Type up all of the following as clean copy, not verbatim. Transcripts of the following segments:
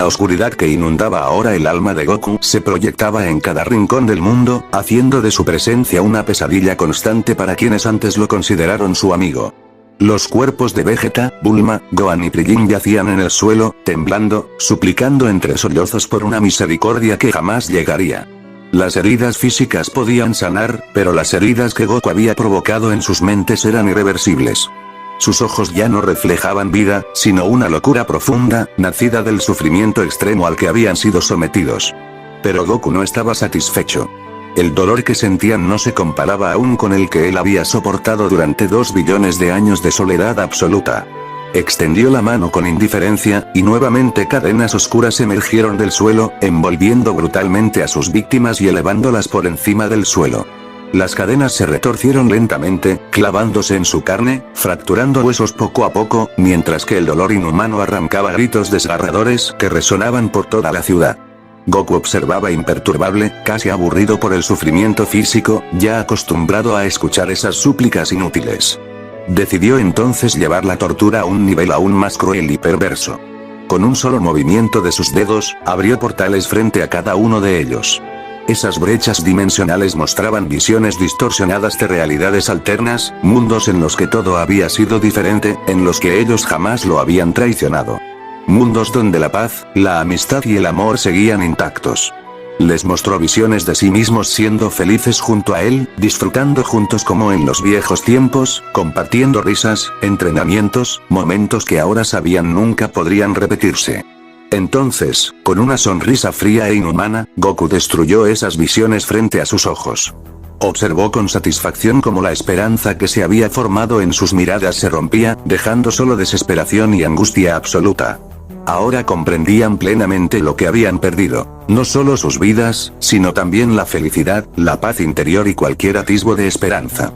La oscuridad que inundaba ahora el alma de Goku se proyectaba en cada rincón del mundo, haciendo de su presencia una pesadilla constante para quienes antes lo consideraron su amigo. Los cuerpos de Vegeta, Bulma, Gohan y Krillin yacían en el suelo, temblando, suplicando entre sollozos por una misericordia que jamás llegaría. Las heridas físicas podían sanar, pero las heridas que Goku había provocado en sus mentes eran irreversibles. Sus ojos ya no reflejaban vida, sino una locura profunda, nacida del sufrimiento extremo al que habían sido sometidos. Pero Goku no estaba satisfecho. El dolor que sentían no se comparaba aún con el que él había soportado durante 2 billones de años de soledad absoluta. Extendió la mano con indiferencia, y nuevamente cadenas oscuras emergieron del suelo, envolviendo brutalmente a sus víctimas y elevándolas por encima del suelo. Las cadenas se retorcieron lentamente, clavándose en su carne, fracturando huesos poco a poco, mientras que el dolor inhumano arrancaba gritos desgarradores que resonaban por toda la ciudad. Goku observaba imperturbable, casi aburrido por el sufrimiento físico, ya acostumbrado a escuchar esas súplicas inútiles. Decidió entonces llevar la tortura a un nivel aún más cruel y perverso. Con un solo movimiento de sus dedos, abrió portales frente a cada uno de ellos. Esas brechas dimensionales mostraban visiones distorsionadas de realidades alternas, mundos en los que todo había sido diferente, en los que ellos jamás lo habían traicionado. Mundos donde la paz, la amistad y el amor seguían intactos. Les mostró visiones de sí mismos siendo felices junto a él, disfrutando juntos como en los viejos tiempos, compartiendo risas, entrenamientos, momentos que ahora sabían nunca podrían repetirse. Entonces, con una sonrisa fría e inhumana, Goku destruyó esas visiones frente a sus ojos. Observó con satisfacción cómo la esperanza que se había formado en sus miradas se rompía, dejando solo desesperación y angustia absoluta. Ahora comprendían plenamente lo que habían perdido, no solo sus vidas, sino también la felicidad, la paz interior y cualquier atisbo de esperanza.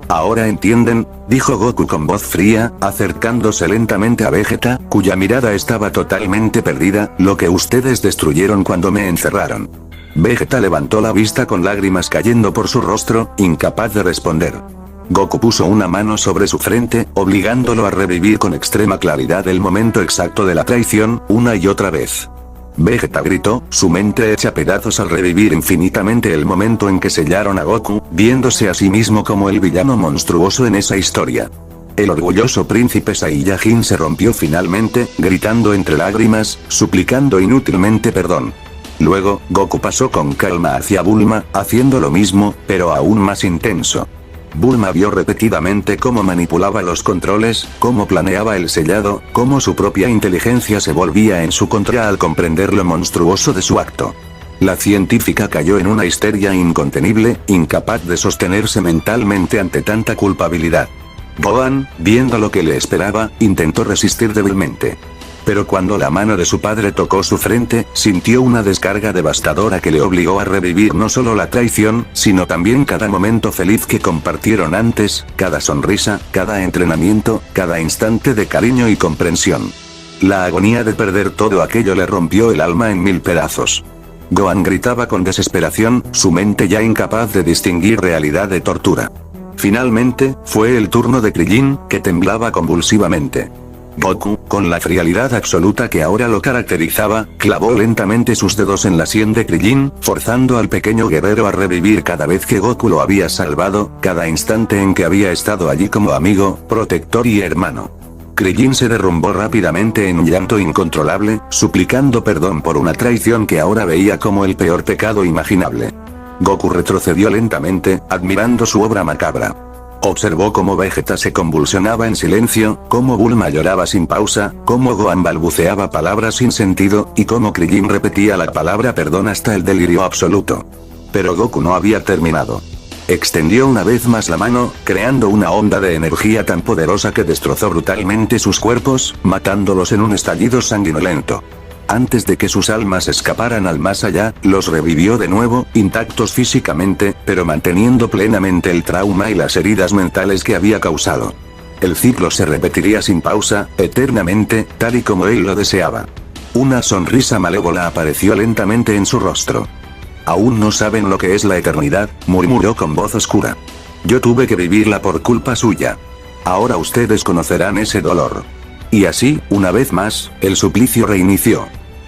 Ahora entienden, dijo Goku con voz fría, acercándose lentamente a Vegeta, cuya mirada estaba totalmente perdida, lo que ustedes destruyeron cuando me encerraron. Vegeta levantó la vista con lágrimas cayendo por su rostro, incapaz de responder. Goku puso una mano sobre su frente, obligándolo a revivir con extrema claridad el momento exacto de la traición, una y otra vez. Vegeta gritó, su mente hecha pedazos al revivir infinitamente el momento en que sellaron a Goku, viéndose a sí mismo como el villano monstruoso en esa historia. El orgulloso príncipe Saiyajin se rompió finalmente, gritando entre lágrimas, suplicando inútilmente perdón. Luego, Goku pasó con calma hacia Bulma, haciendo lo mismo, pero aún más intenso. Bulma vio repetidamente cómo manipulaba los controles, cómo planeaba el sellado, cómo su propia inteligencia se volvía en su contra al comprender lo monstruoso de su acto. La científica cayó en una histeria incontenible, incapaz de sostenerse mentalmente ante tanta culpabilidad. Gohan, viendo lo que le esperaba, intentó resistir débilmente. Pero cuando la mano de su padre tocó su frente, sintió una descarga devastadora que le obligó a revivir no solo la traición, sino también cada momento feliz que compartieron antes, cada sonrisa, cada entrenamiento, cada instante de cariño y comprensión. La agonía de perder todo aquello le rompió el alma en 1000 pedazos. Gohan gritaba con desesperación, su mente ya incapaz de distinguir realidad de tortura. Finalmente, fue el turno de Krillin, que temblaba convulsivamente. Goku, con la frialdad absoluta que ahora lo caracterizaba, clavó lentamente sus dedos en la sien de Krillin, forzando al pequeño guerrero a revivir cada vez que Goku lo había salvado, cada instante en que había estado allí como amigo, protector y hermano. Krillin se derrumbó rápidamente en un llanto incontrolable, suplicando perdón por una traición que ahora veía como el peor pecado imaginable. Goku retrocedió lentamente, admirando su obra macabra. Observó cómo Vegeta se convulsionaba en silencio, cómo Bulma lloraba sin pausa, cómo Gohan balbuceaba palabras sin sentido, y cómo Krillin repetía la palabra perdón hasta el delirio absoluto. Pero Goku no había terminado. Extendió una vez más la mano, creando una onda de energía tan poderosa que destrozó brutalmente sus cuerpos, matándolos en un estallido sanguinolento. Antes de que sus almas escaparan al más allá, los revivió de nuevo, intactos físicamente, pero manteniendo plenamente el trauma y las heridas mentales que había causado. El ciclo se repetiría sin pausa, eternamente, tal y como él lo deseaba. Una sonrisa malévola apareció lentamente en su rostro. Aún no saben lo que es la eternidad, murmuró con voz oscura. Yo tuve que vivirla por culpa suya. Ahora ustedes conocerán ese dolor. Y así, una vez más, el suplicio reinició.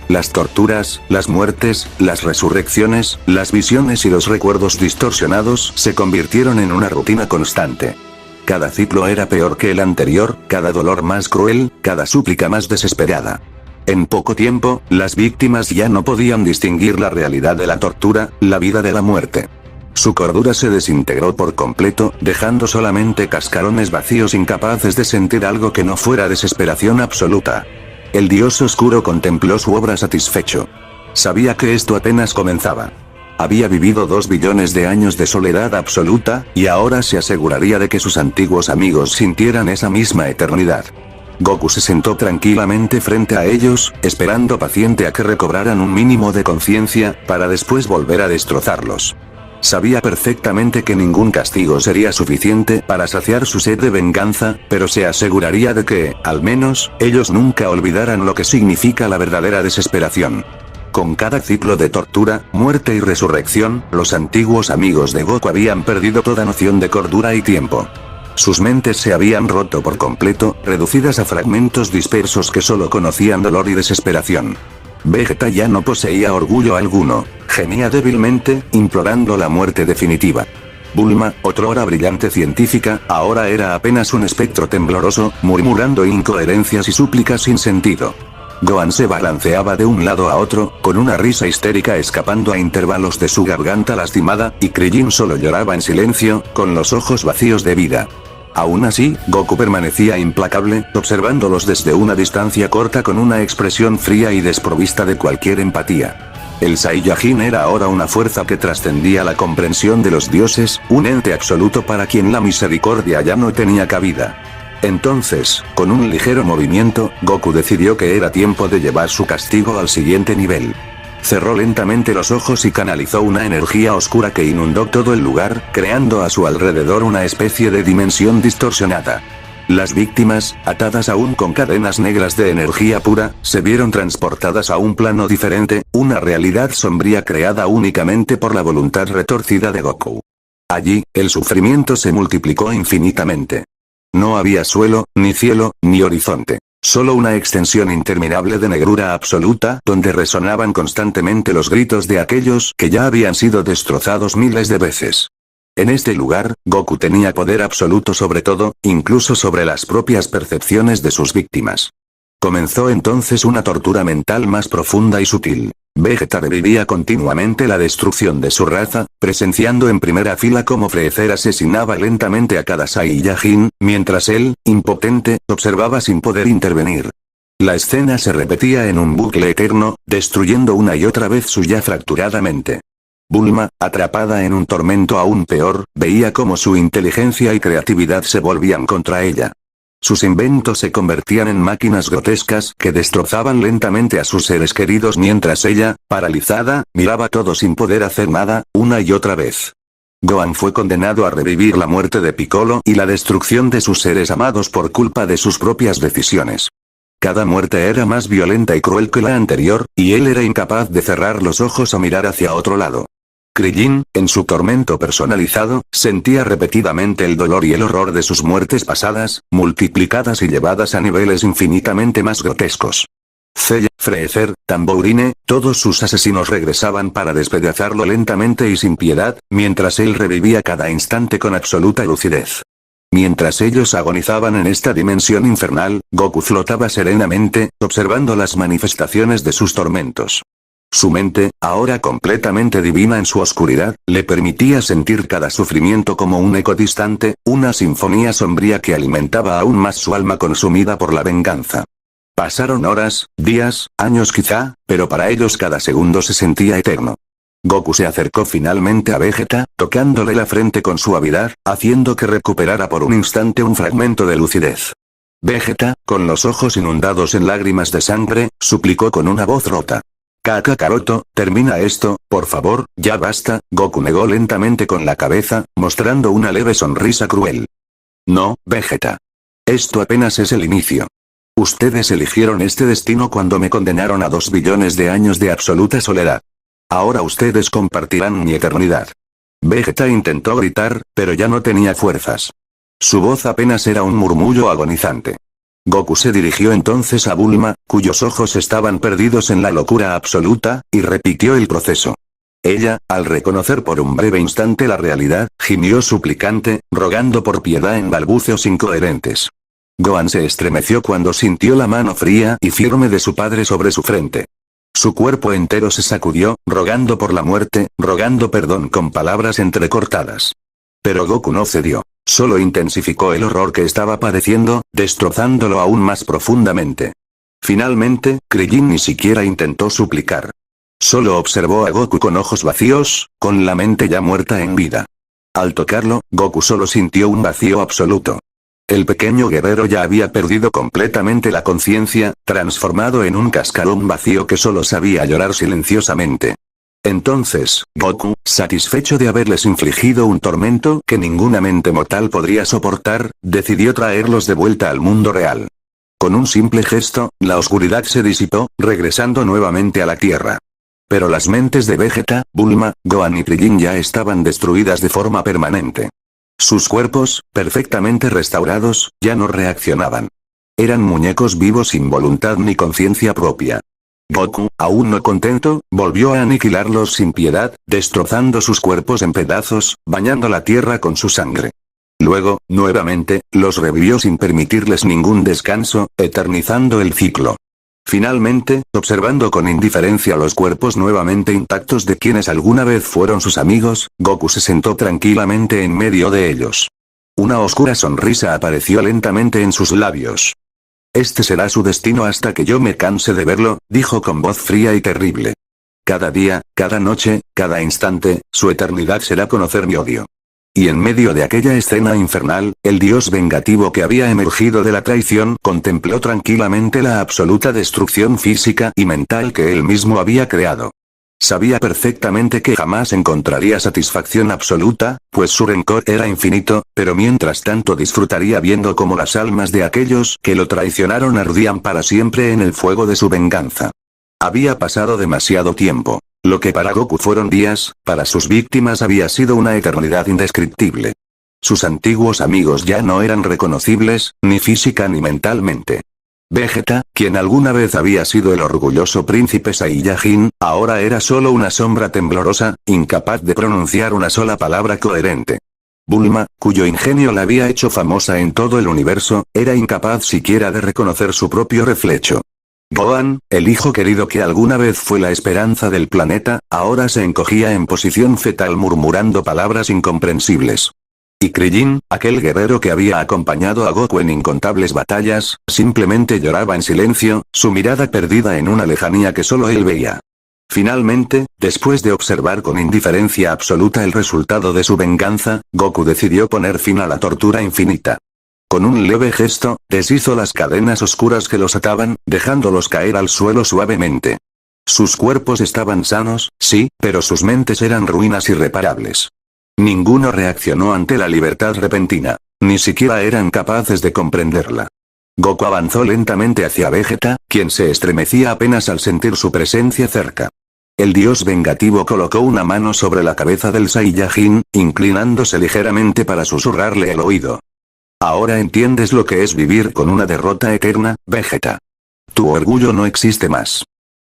Las torturas, las muertes, las resurrecciones, las visiones y los recuerdos distorsionados se convirtieron en una rutina constante. Cada ciclo era peor que el anterior, cada dolor más cruel, cada súplica más desesperada. En poco tiempo, las víctimas ya no podían distinguir la realidad de la tortura, la vida de la muerte. Su cordura se desintegró por completo, dejando solamente cascarones vacíos incapaces de sentir algo que no fuera desesperación absoluta. El dios oscuro contempló su obra satisfecho. Sabía que esto apenas comenzaba. Había vivido 2 billones de años de soledad absoluta, y ahora se aseguraría de que sus antiguos amigos sintieran esa misma eternidad. Goku se sentó tranquilamente frente a ellos, esperando paciente a que recobraran un mínimo de conciencia, para después volver a destrozarlos. Sabía perfectamente que ningún castigo sería suficiente para saciar su sed de venganza, pero se aseguraría de que, al menos, ellos nunca olvidaran lo que significa la verdadera desesperación. Con cada ciclo de tortura, muerte y resurrección, los antiguos amigos de Goku habían perdido toda noción de cordura y tiempo. Sus mentes se habían roto por completo, reducidas a fragmentos dispersos que solo conocían dolor y desesperación. Vegeta ya no poseía orgullo alguno, gemía débilmente, implorando la muerte definitiva. Bulma, otrora brillante científica, ahora era apenas un espectro tembloroso, murmurando incoherencias y súplicas sin sentido. Gohan se balanceaba de un lado a otro, con una risa histérica escapando a intervalos de su garganta lastimada, y Krillin solo lloraba en silencio, con los ojos vacíos de vida. Aún así, Goku permanecía implacable, observándolos desde una distancia corta con una expresión fría y desprovista de cualquier empatía. El Saiyajin era ahora una fuerza que trascendía la comprensión de los dioses, un ente absoluto para quien la misericordia ya no tenía cabida. Entonces, con un ligero movimiento, Goku decidió que era tiempo de llevar su castigo al siguiente nivel. Cerró lentamente los ojos y canalizó una energía oscura que inundó todo el lugar, creando a su alrededor una especie de dimensión distorsionada. Las víctimas, atadas aún con cadenas negras de energía pura, se vieron transportadas a un plano diferente, una realidad sombría creada únicamente por la voluntad retorcida de Goku. Allí, el sufrimiento se multiplicó infinitamente. No había suelo, ni cielo, ni horizonte. Solo una extensión interminable de negrura absoluta, donde resonaban constantemente los gritos de aquellos que ya habían sido destrozados miles de veces. En este lugar, Goku tenía poder absoluto sobre todo, incluso sobre las propias percepciones de sus víctimas. Comenzó entonces una tortura mental más profunda y sutil. Vegeta revivía continuamente la destrucción de su raza, presenciando en primera fila cómo Freezer asesinaba lentamente a cada Saiyajin, mientras él, impotente, observaba sin poder intervenir. La escena se repetía en un bucle eterno, destruyendo una y otra vez su ya fracturada mente. Bulma, atrapada en un tormento aún peor, veía cómo su inteligencia y creatividad se volvían contra ella. Sus inventos se convertían en máquinas grotescas que destrozaban lentamente a sus seres queridos mientras ella, paralizada, miraba todo sin poder hacer nada, una y otra vez. Gohan fue condenado a revivir la muerte de Piccolo y la destrucción de sus seres amados por culpa de sus propias decisiones. Cada muerte era más violenta y cruel que la anterior, y él era incapaz de cerrar los ojos o mirar hacia otro lado. Krillin, en su tormento personalizado, sentía repetidamente el dolor y el horror de sus muertes pasadas, multiplicadas y llevadas a niveles infinitamente más grotescos. Cell, Freezer, Tambourine, todos sus asesinos regresaban para despedazarlo lentamente y sin piedad, mientras él revivía cada instante con absoluta lucidez. Mientras ellos agonizaban en esta dimensión infernal, Goku flotaba serenamente, observando las manifestaciones de sus tormentos. Su mente, ahora completamente divina en su oscuridad, le permitía sentir cada sufrimiento como un eco distante, una sinfonía sombría que alimentaba aún más su alma consumida por la venganza. Pasaron horas, días, años quizá, pero para ellos cada segundo se sentía eterno. Goku se acercó finalmente a Vegeta, tocándole la frente con suavidad, haciendo que recuperara por un instante un fragmento de lucidez. Vegeta, con los ojos inundados en lágrimas de sangre, suplicó con una voz rota. Kakaroto, termina esto, por favor, ya basta. Goku negó lentamente con la cabeza, mostrando una leve sonrisa cruel. No, Vegeta. Esto apenas es el inicio. Ustedes eligieron este destino cuando me condenaron a 2 billones de años de absoluta soledad. Ahora ustedes compartirán mi eternidad. Vegeta intentó gritar, pero ya no tenía fuerzas. Su voz apenas era un murmullo agonizante. Goku se dirigió entonces a Bulma, cuyos ojos estaban perdidos en la locura absoluta, y repitió el proceso. Ella, al reconocer por un breve instante la realidad, gimió suplicante, rogando por piedad en balbuceos incoherentes. Gohan se estremeció cuando sintió la mano fría y firme de su padre sobre su frente. Su cuerpo entero se sacudió, rogando por la muerte, rogando perdón con palabras entrecortadas. Pero Goku no cedió. Solo intensificó el horror que estaba padeciendo, destrozándolo aún más profundamente. Finalmente, Krillin ni siquiera intentó suplicar. Solo observó a Goku con ojos vacíos, con la mente ya muerta en vida. Al tocarlo, Goku solo sintió un vacío absoluto. El pequeño guerrero ya había perdido completamente la conciencia, transformado en un cascarón vacío que solo sabía llorar silenciosamente. Entonces, Goku, satisfecho de haberles infligido un tormento que ninguna mente mortal podría soportar, decidió traerlos de vuelta al mundo real. Con un simple gesto, la oscuridad se disipó, regresando nuevamente a la Tierra. Pero las mentes de Vegeta, Bulma, Gohan y Krillin ya estaban destruidas de forma permanente. Sus cuerpos, perfectamente restaurados, ya no reaccionaban. Eran muñecos vivos sin voluntad ni conciencia propia. Goku, aún no contento, volvió a aniquilarlos sin piedad, destrozando sus cuerpos en pedazos, bañando la tierra con su sangre. Luego, nuevamente, los revivió sin permitirles ningún descanso, eternizando el ciclo. Finalmente, observando con indiferencia los cuerpos nuevamente intactos de quienes alguna vez fueron sus amigos, Goku se sentó tranquilamente en medio de ellos. Una oscura sonrisa apareció lentamente en sus labios. Este será su destino hasta que yo me canse de verlo, dijo con voz fría y terrible. Cada día, cada noche, cada instante, su eternidad será conocer mi odio. Y en medio de aquella escena infernal, el dios vengativo que había emergido de la traición contempló tranquilamente la absoluta destrucción física y mental que él mismo había creado. Sabía perfectamente que jamás encontraría satisfacción absoluta, pues su rencor era infinito, pero mientras tanto disfrutaría viendo cómo las almas de aquellos que lo traicionaron ardían para siempre en el fuego de su venganza. Había pasado demasiado tiempo. Lo que para Goku fueron días, para sus víctimas había sido una eternidad indescriptible. Sus antiguos amigos ya no eran reconocibles, ni física ni mentalmente. Vegeta, quien alguna vez había sido el orgulloso príncipe Saiyajin, ahora era solo una sombra temblorosa, incapaz de pronunciar una sola palabra coherente. Bulma, cuyo ingenio la había hecho famosa en todo el universo, era incapaz siquiera de reconocer su propio reflejo. Gohan, el hijo querido que alguna vez fue la esperanza del planeta, ahora se encogía en posición fetal murmurando palabras incomprensibles. Y Krillin, aquel guerrero que había acompañado a Goku en incontables batallas, simplemente lloraba en silencio, su mirada perdida en una lejanía que solo él veía. Finalmente, después de observar con indiferencia absoluta el resultado de su venganza, Goku decidió poner fin a la tortura infinita. Con un leve gesto, deshizo las cadenas oscuras que los ataban, dejándolos caer al suelo suavemente. Sus cuerpos estaban sanos, sí, pero sus mentes eran ruinas irreparables. Ninguno reaccionó ante la libertad repentina. Ni siquiera eran capaces de comprenderla. Goku avanzó lentamente hacia Vegeta, quien se estremecía apenas al sentir su presencia cerca. El dios vengativo colocó una mano sobre la cabeza del Saiyajin, inclinándose ligeramente para susurrarle al oído. Ahora entiendes lo que es vivir con una derrota eterna, Vegeta. Tu orgullo no existe más.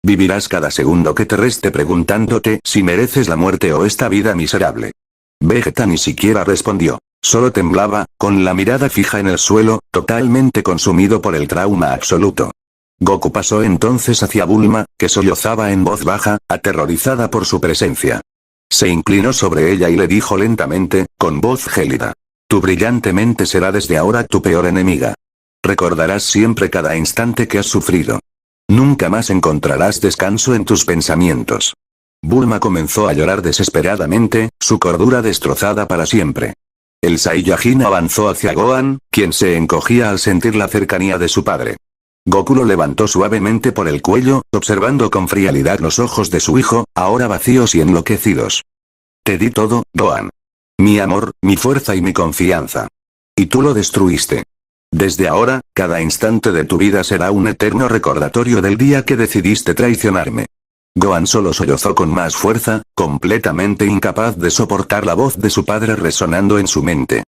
Vivirás cada segundo que te reste preguntándote si mereces la muerte o esta vida miserable. Vegeta ni siquiera respondió. Solo temblaba, con la mirada fija en el suelo, totalmente consumido por el trauma absoluto. Goku pasó entonces hacia Bulma, que sollozaba en voz baja, aterrorizada por su presencia. Se inclinó sobre ella y le dijo lentamente, con voz gélida. Tu brillante mente será desde ahora tu peor enemiga. Recordarás siempre cada instante que has sufrido. Nunca más encontrarás descanso en tus pensamientos. Bulma comenzó a llorar desesperadamente, su cordura destrozada para siempre. El Saiyajin avanzó hacia Gohan, quien se encogía al sentir la cercanía de su padre. Goku lo levantó suavemente por el cuello, observando con frialdad los ojos de su hijo, ahora vacíos y enloquecidos. Te di todo, Gohan. Mi amor, mi fuerza y mi confianza. Y tú lo destruiste. Desde ahora, cada instante de tu vida será un eterno recordatorio del día que decidiste traicionarme. Gohan solo sollozó con más fuerza, completamente incapaz de soportar la voz de su padre resonando en su mente.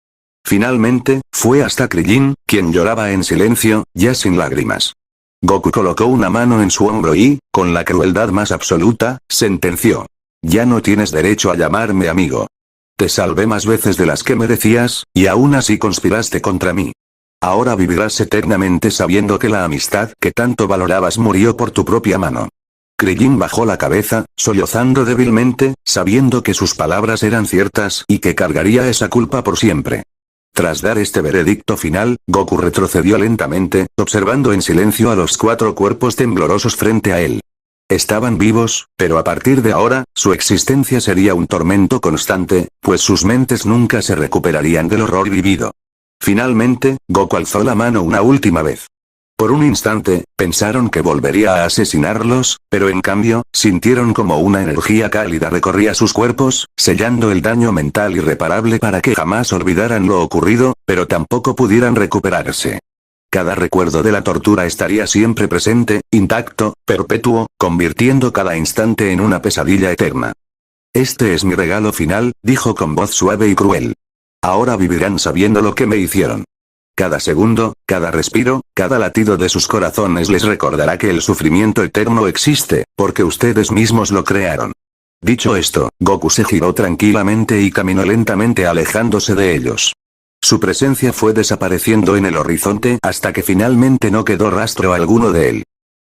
Finalmente, fue hasta Krillin, quien lloraba en silencio, ya sin lágrimas. Goku colocó una mano en su hombro y, con la crueldad más absoluta, sentenció. Ya no tienes derecho a llamarme amigo. Te salvé más veces de las que merecías, y aún así conspiraste contra mí. Ahora vivirás eternamente sabiendo que la amistad que tanto valorabas murió por tu propia mano. Krillin bajó la cabeza, sollozando débilmente, sabiendo que sus palabras eran ciertas y que cargaría esa culpa por siempre. Tras dar este veredicto final, Goku retrocedió lentamente, observando en silencio a los 4 cuerpos temblorosos frente a él. Estaban vivos, pero a partir de ahora, su existencia sería un tormento constante, pues sus mentes nunca se recuperarían del horror vivido. Finalmente, Goku alzó la mano una última vez. Por un instante, pensaron que volvería a asesinarlos, pero en cambio, sintieron como una energía cálida recorría sus cuerpos, sellando el daño mental irreparable para que jamás olvidaran lo ocurrido, pero tampoco pudieran recuperarse. Cada recuerdo de la tortura estaría siempre presente, intacto, perpetuo, convirtiendo cada instante en una pesadilla eterna. Este es mi regalo final, dijo con voz suave y cruel. Ahora vivirán sabiendo lo que me hicieron. Cada segundo, cada respiro, cada latido de sus corazones les recordará que el sufrimiento eterno existe, porque ustedes mismos lo crearon. Dicho esto, Goku se giró tranquilamente y caminó lentamente alejándose de ellos. Su presencia fue desapareciendo en el horizonte hasta que finalmente no quedó rastro alguno de él.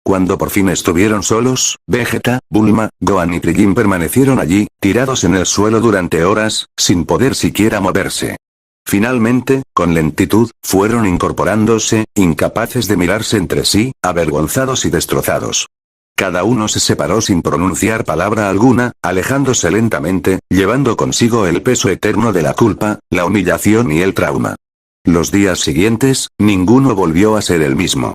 Cuando por fin estuvieron solos, Vegeta, Bulma, Gohan y Krillin permanecieron allí, tirados en el suelo durante horas, sin poder siquiera moverse. Finalmente, con lentitud, fueron incorporándose, incapaces de mirarse entre sí, avergonzados y destrozados. Cada uno se separó sin pronunciar palabra alguna, alejándose lentamente, llevando consigo el peso eterno de la culpa, la humillación y el trauma. Los días siguientes, ninguno volvió a ser el mismo.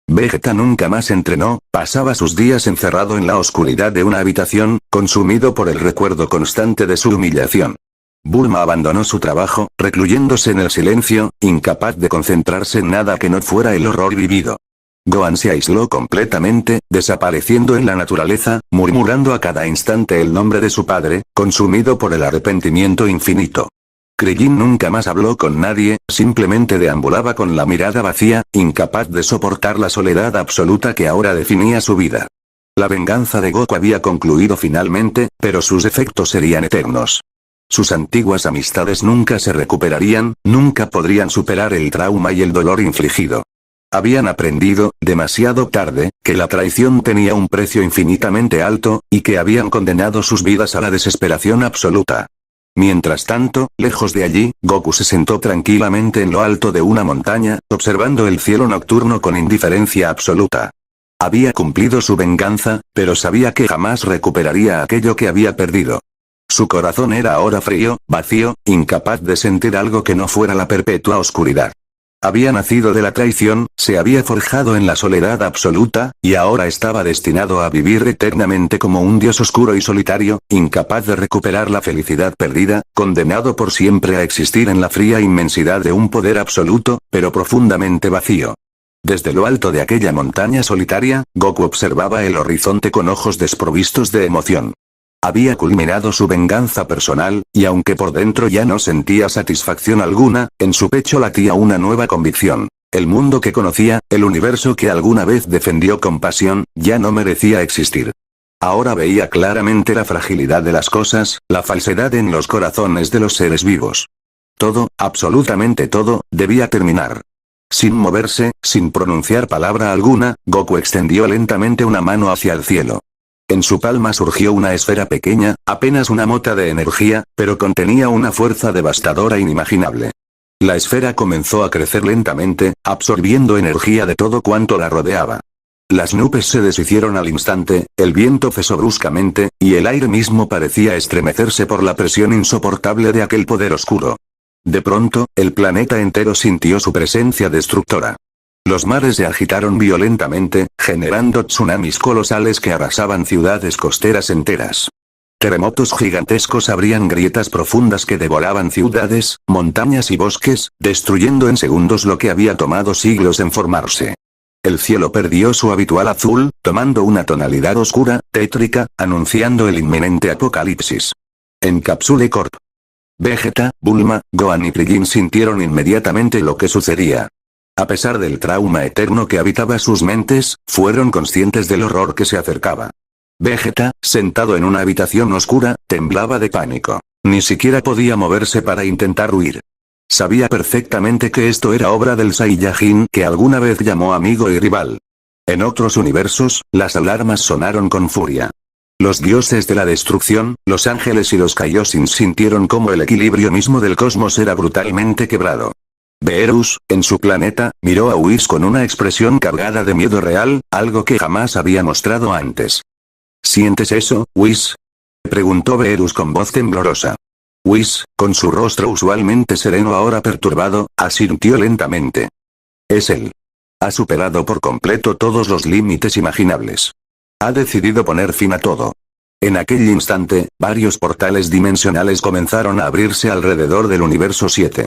Vegeta nunca más entrenó, pasaba sus días encerrado en la oscuridad de una habitación, consumido por el recuerdo constante de su humillación. Bulma abandonó su trabajo, recluyéndose en el silencio, incapaz de concentrarse en nada que no fuera el horror vivido. Gohan se aisló completamente, desapareciendo en la naturaleza, murmurando a cada instante el nombre de su padre, consumido por el arrepentimiento infinito. Krillin nunca más habló con nadie, simplemente deambulaba con la mirada vacía, incapaz de soportar la soledad absoluta que ahora definía su vida. La venganza de Goku había concluido finalmente, pero sus efectos serían eternos. Sus antiguas amistades nunca se recuperarían, nunca podrían superar el trauma y el dolor infligido. Habían aprendido, demasiado tarde, que la traición tenía un precio infinitamente alto, y que habían condenado sus vidas a la desesperación absoluta. Mientras tanto, lejos de allí, Goku se sentó tranquilamente en lo alto de una montaña, observando el cielo nocturno con indiferencia absoluta. Había cumplido su venganza, pero sabía que jamás recuperaría aquello que había perdido. Su corazón era ahora frío, vacío, incapaz de sentir algo que no fuera la perpetua oscuridad. Había nacido de la traición, se había forjado en la soledad absoluta, y ahora estaba destinado a vivir eternamente como un dios oscuro y solitario, incapaz de recuperar la felicidad perdida, condenado por siempre a existir en la fría inmensidad de un poder absoluto, pero profundamente vacío. Desde lo alto de aquella montaña solitaria, Goku observaba el horizonte con ojos desprovistos de emoción. Había culminado su venganza personal, y aunque por dentro ya no sentía satisfacción alguna, en su pecho latía una nueva convicción. El mundo que conocía, el universo que alguna vez defendió con pasión, ya no merecía existir. Ahora veía claramente la fragilidad de las cosas, la falsedad en los corazones de los seres vivos. Todo, absolutamente todo, debía terminar. Sin moverse, sin pronunciar palabra alguna, Goku extendió lentamente una mano hacia el cielo. En su palma surgió una esfera pequeña, apenas una mota de energía, pero contenía una fuerza devastadora inimaginable. La esfera comenzó a crecer lentamente, absorbiendo energía de todo cuanto la rodeaba. Las nubes se deshicieron al instante, el viento cesó bruscamente, y el aire mismo parecía estremecerse por la presión insoportable de aquel poder oscuro. De pronto, el planeta entero sintió su presencia destructora. Los mares se agitaron violentamente, generando tsunamis colosales que arrasaban ciudades costeras enteras. Terremotos gigantescos abrían grietas profundas que devoraban ciudades, montañas y bosques, destruyendo en segundos lo que había tomado siglos en formarse. El cielo perdió su habitual azul, tomando una tonalidad oscura, tétrica, anunciando el inminente apocalipsis. En Capsule Corp. Vegeta, Bulma, Gohan y Krillin sintieron inmediatamente lo que sucedía. A pesar del trauma eterno que habitaba sus mentes, fueron conscientes del horror que se acercaba. Vegeta, sentado en una habitación oscura, temblaba de pánico. Ni siquiera podía moverse para intentar huir. Sabía perfectamente que esto era obra del Saiyajin que alguna vez llamó amigo y rival. En otros universos, las alarmas sonaron con furia. Los dioses de la destrucción, los ángeles y los Kaioshin sintieron como el equilibrio mismo del cosmos era brutalmente quebrado. Beerus, en su planeta, miró a Whis con una expresión cargada de miedo real, algo que jamás había mostrado antes. ¿Sientes eso, Whis? Preguntó Beerus con voz temblorosa. Whis, con su rostro usualmente sereno ahora perturbado, asintió lentamente. Es él. Ha superado por completo todos los límites imaginables. Ha decidido poner fin a todo. En aquel instante, varios portales dimensionales comenzaron a abrirse alrededor del universo 7.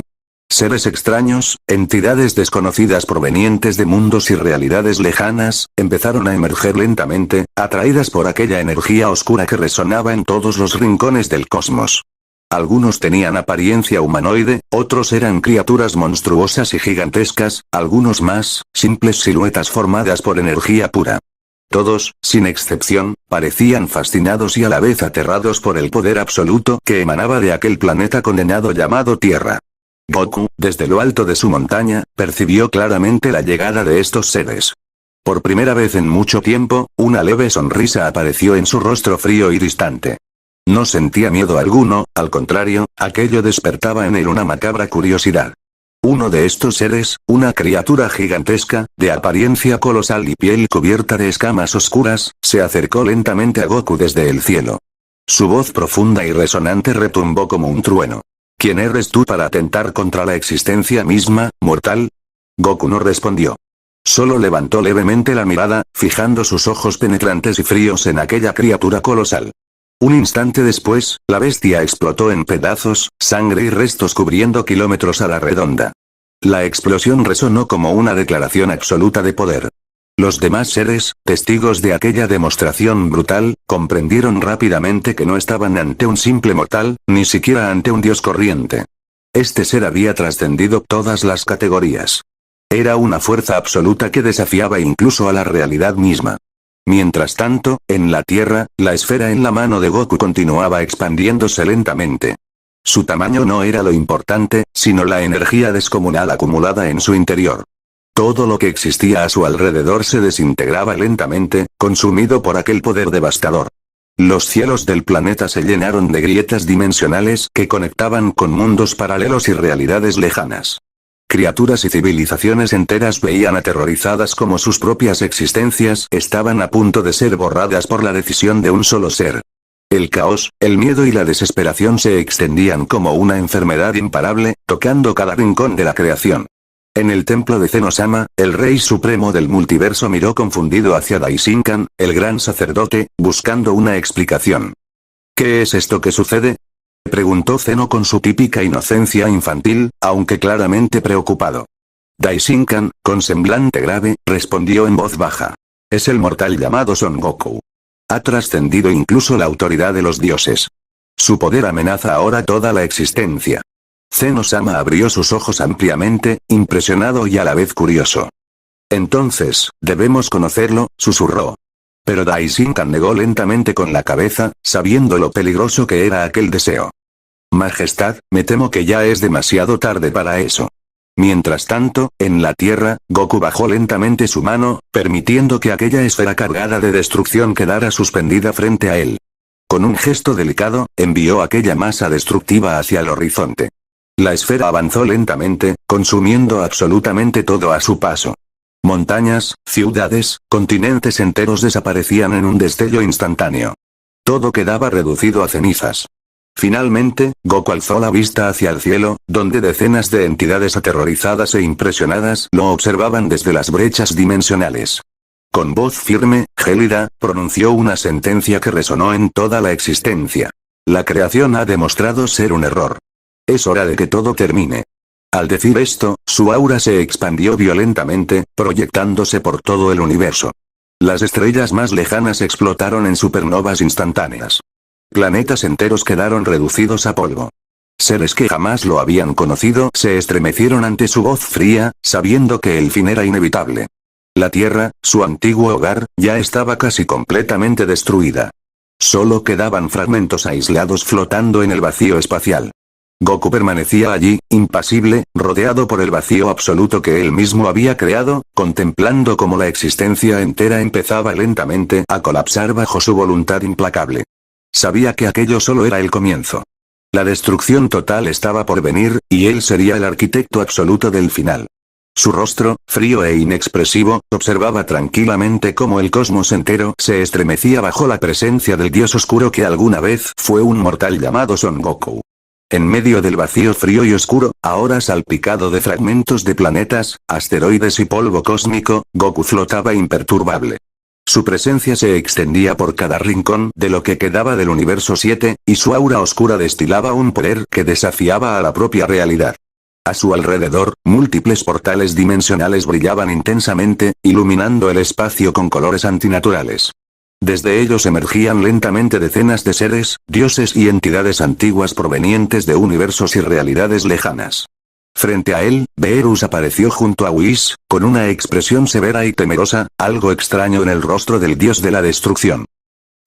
Seres extraños, entidades desconocidas provenientes de mundos y realidades lejanas, empezaron a emerger lentamente, atraídas por aquella energía oscura que resonaba en todos los rincones del cosmos. Algunos tenían apariencia humanoide, otros eran criaturas monstruosas y gigantescas, algunos más, simples siluetas formadas por energía pura. Todos, sin excepción, parecían fascinados y a la vez aterrados por el poder absoluto que emanaba de aquel planeta condenado llamado Tierra. Goku, desde lo alto de su montaña, percibió claramente la llegada de estos seres. Por primera vez en mucho tiempo, una leve sonrisa apareció en su rostro frío y distante. No sentía miedo alguno, al contrario, aquello despertaba en él una macabra curiosidad. Uno de estos seres, una criatura gigantesca, de apariencia colosal y piel cubierta de escamas oscuras, se acercó lentamente a Goku desde el cielo. Su voz profunda y resonante retumbó como un trueno. ¿Quién eres tú para atentar contra la existencia misma, mortal? Goku no respondió. Solo levantó levemente la mirada, fijando sus ojos penetrantes y fríos en aquella criatura colosal. Un instante después, la bestia explotó en pedazos, sangre y restos cubriendo kilómetros a la redonda. La explosión resonó como una declaración absoluta de poder. Los demás seres, testigos de aquella demostración brutal, comprendieron rápidamente que no estaban ante un simple mortal, ni siquiera ante un dios corriente. Este ser había trascendido todas las categorías. Era una fuerza absoluta que desafiaba incluso a la realidad misma. Mientras tanto, en la Tierra, la esfera en la mano de Goku continuaba expandiéndose lentamente. Su tamaño no era lo importante, sino la energía descomunal acumulada en su interior. Todo lo que existía a su alrededor se desintegraba lentamente, consumido por aquel poder devastador. Los cielos del planeta se llenaron de grietas dimensionales que conectaban con mundos paralelos y realidades lejanas. Criaturas y civilizaciones enteras veían aterrorizadas como sus propias existencias estaban a punto de ser borradas por la decisión de un solo ser. El caos, el miedo y la desesperación se extendían como una enfermedad imparable, tocando cada rincón de la creación. En el templo de Zenosama, el rey supremo del multiverso miró confundido hacia Daishinkan, el gran sacerdote, buscando una explicación. ¿Qué es esto que sucede? Preguntó Zeno con su típica inocencia infantil, aunque claramente preocupado. Daishinkan, con semblante grave, respondió en voz baja. Es el mortal llamado Son Goku. Ha trascendido incluso la autoridad de los dioses. Su poder amenaza ahora toda la existencia. Zeno-sama abrió sus ojos ampliamente, impresionado y a la vez curioso. Entonces, debemos conocerlo, susurró. Pero Daishinkan negó lentamente con la cabeza, sabiendo lo peligroso que era aquel deseo. Majestad, me temo que ya es demasiado tarde para eso. Mientras tanto, en la Tierra, Goku bajó lentamente su mano, permitiendo que aquella esfera cargada de destrucción quedara suspendida frente a él. Con un gesto delicado, envió aquella masa destructiva hacia el horizonte. La esfera avanzó lentamente, consumiendo absolutamente todo a su paso. Montañas, ciudades, continentes enteros desaparecían en un destello instantáneo. Todo quedaba reducido a cenizas. Finalmente, Goku alzó la vista hacia el cielo, donde decenas de entidades aterrorizadas e impresionadas lo observaban desde las brechas dimensionales. Con voz firme, gélida, pronunció una sentencia que resonó en toda la existencia. La creación ha demostrado ser un error. Es hora de que todo termine. Al decir esto, su aura se expandió violentamente, proyectándose por todo el universo. Las estrellas más lejanas explotaron en supernovas instantáneas. Planetas enteros quedaron reducidos a polvo. Seres que jamás lo habían conocido se estremecieron ante su voz fría, sabiendo que el fin era inevitable. La Tierra, su antiguo hogar, ya estaba casi completamente destruida. Solo quedaban fragmentos aislados flotando en el vacío espacial. Goku permanecía allí, impasible, rodeado por el vacío absoluto que él mismo había creado, contemplando cómo la existencia entera empezaba lentamente a colapsar bajo su voluntad implacable. Sabía que aquello solo era el comienzo. La destrucción total estaba por venir, y él sería el arquitecto absoluto del final. Su rostro, frío e inexpresivo, observaba tranquilamente cómo el cosmos entero se estremecía bajo la presencia del dios oscuro que alguna vez fue un mortal llamado Son Goku. En medio del vacío frío y oscuro, ahora salpicado de fragmentos de planetas, asteroides y polvo cósmico, Goku flotaba imperturbable. Su presencia se extendía por cada rincón de lo que quedaba del universo 7, y su aura oscura destilaba un poder que desafiaba a la propia realidad. A su alrededor, múltiples portales dimensionales brillaban intensamente, iluminando el espacio con colores antinaturales. Desde ellos emergían lentamente decenas de seres, dioses y entidades antiguas provenientes de universos y realidades lejanas. Frente a él, Beerus apareció junto a Whis, con una expresión severa y temerosa, algo extraño en el rostro del dios de la destrucción.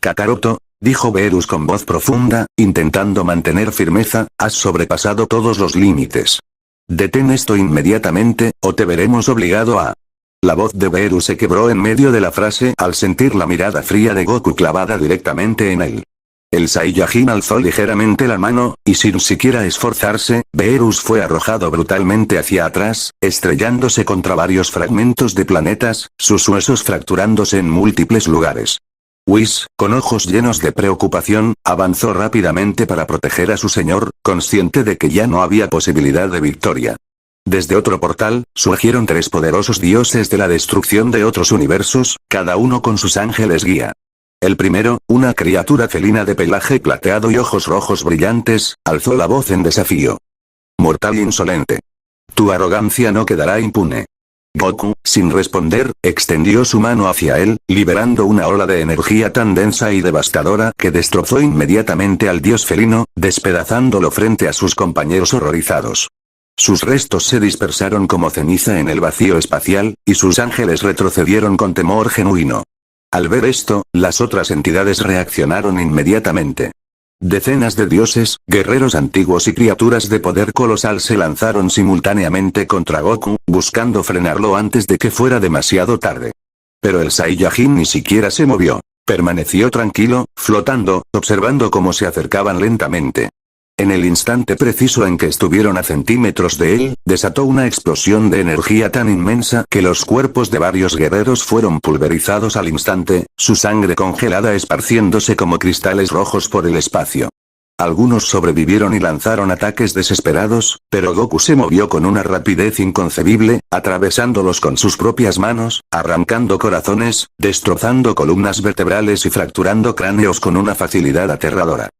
Kakaroto, dijo Beerus con voz profunda, intentando mantener firmeza, has sobrepasado todos los límites. Detén esto inmediatamente, o te veremos obligado a... La voz de Beerus se quebró en medio de la frase al sentir la mirada fría de Goku clavada directamente en él. El Saiyajin alzó ligeramente la mano, y sin siquiera esforzarse, Beerus fue arrojado brutalmente hacia atrás, estrellándose contra varios fragmentos de planetas, sus huesos fracturándose en múltiples lugares. Whis, con ojos llenos de preocupación, avanzó rápidamente para proteger a su señor, consciente de que ya no había posibilidad de victoria. Desde otro portal, surgieron tres poderosos dioses de la destrucción de otros universos, cada uno con sus ángeles guía. El primero, una criatura felina de pelaje plateado y ojos rojos brillantes, alzó la voz en desafío. Mortal insolente. Tu arrogancia no quedará impune. Goku, sin responder, extendió su mano hacia él, liberando una ola de energía tan densa y devastadora que destrozó inmediatamente al dios felino, despedazándolo frente a sus compañeros horrorizados. Sus restos se dispersaron como ceniza en el vacío espacial, y sus ángeles retrocedieron con temor genuino. Al ver esto, las otras entidades reaccionaron inmediatamente. Decenas de dioses, guerreros antiguos y criaturas de poder colosal se lanzaron simultáneamente contra Goku, buscando frenarlo antes de que fuera demasiado tarde. Pero el Saiyajin ni siquiera se movió. Permaneció tranquilo, flotando, observando cómo se acercaban lentamente. En el instante preciso en que estuvieron a centímetros de él, desató una explosión de energía tan inmensa que los cuerpos de varios guerreros fueron pulverizados al instante, su sangre congelada esparciéndose como cristales rojos por el espacio. Algunos sobrevivieron y lanzaron ataques desesperados, pero Goku se movió con una rapidez inconcebible, atravesándolos con sus propias manos, arrancando corazones, destrozando columnas vertebrales y fracturando cráneos con una facilidad aterradora.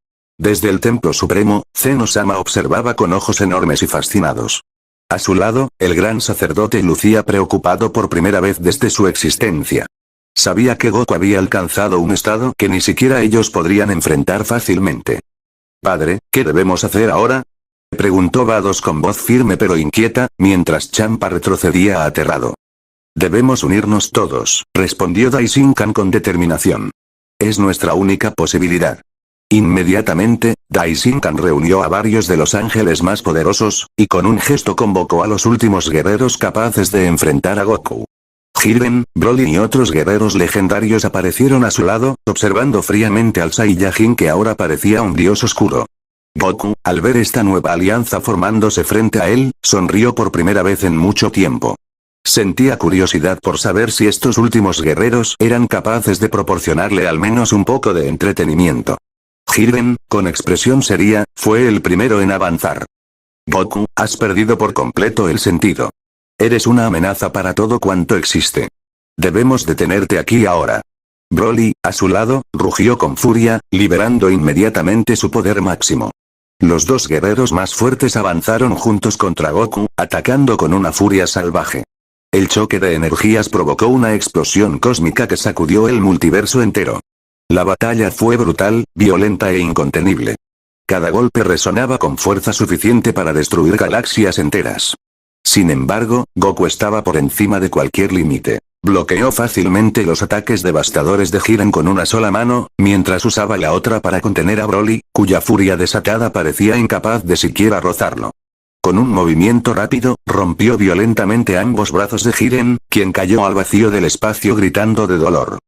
Desde el Templo Supremo, Zeno-sama observaba con ojos enormes y fascinados. A su lado, el gran sacerdote lucía preocupado por primera vez desde su existencia. Sabía que Goku había alcanzado un estado que ni siquiera ellos podrían enfrentar fácilmente. «Padre, ¿qué debemos hacer ahora?», preguntó Vados con voz firme pero inquieta, mientras Champa retrocedía aterrado. «Debemos unirnos todos», respondió Daishinkan con determinación. «Es nuestra única posibilidad». Inmediatamente, Daishinkan reunió a varios de los ángeles más poderosos, y con un gesto convocó a los últimos guerreros capaces de enfrentar a Goku. Jiren, Broly y otros guerreros legendarios aparecieron a su lado, observando fríamente al Saiyajin que ahora parecía un dios oscuro. Goku, al ver esta nueva alianza formándose frente a él, sonrió por primera vez en mucho tiempo. Sentía curiosidad por saber si estos últimos guerreros eran capaces de proporcionarle al menos un poco de entretenimiento. Jiren, con expresión seria, fue el primero en avanzar. Goku, has perdido por completo el sentido. Eres una amenaza para todo cuanto existe. Debemos detenerte aquí ahora. Broly, a su lado, rugió con furia, liberando inmediatamente su poder máximo. Los dos guerreros más fuertes avanzaron juntos contra Goku, atacando con una furia salvaje. El choque de energías provocó una explosión cósmica que sacudió el multiverso entero. La batalla fue brutal, violenta e incontenible. Cada golpe resonaba con fuerza suficiente para destruir galaxias enteras. Sin embargo, Goku estaba por encima de cualquier límite. Bloqueó fácilmente los ataques devastadores de Jiren con una sola mano, mientras usaba la otra para contener a Broly, cuya furia desatada parecía incapaz de siquiera rozarlo. Con un movimiento rápido, rompió violentamente ambos brazos de Jiren, quien cayó al vacío del espacio gritando de dolor.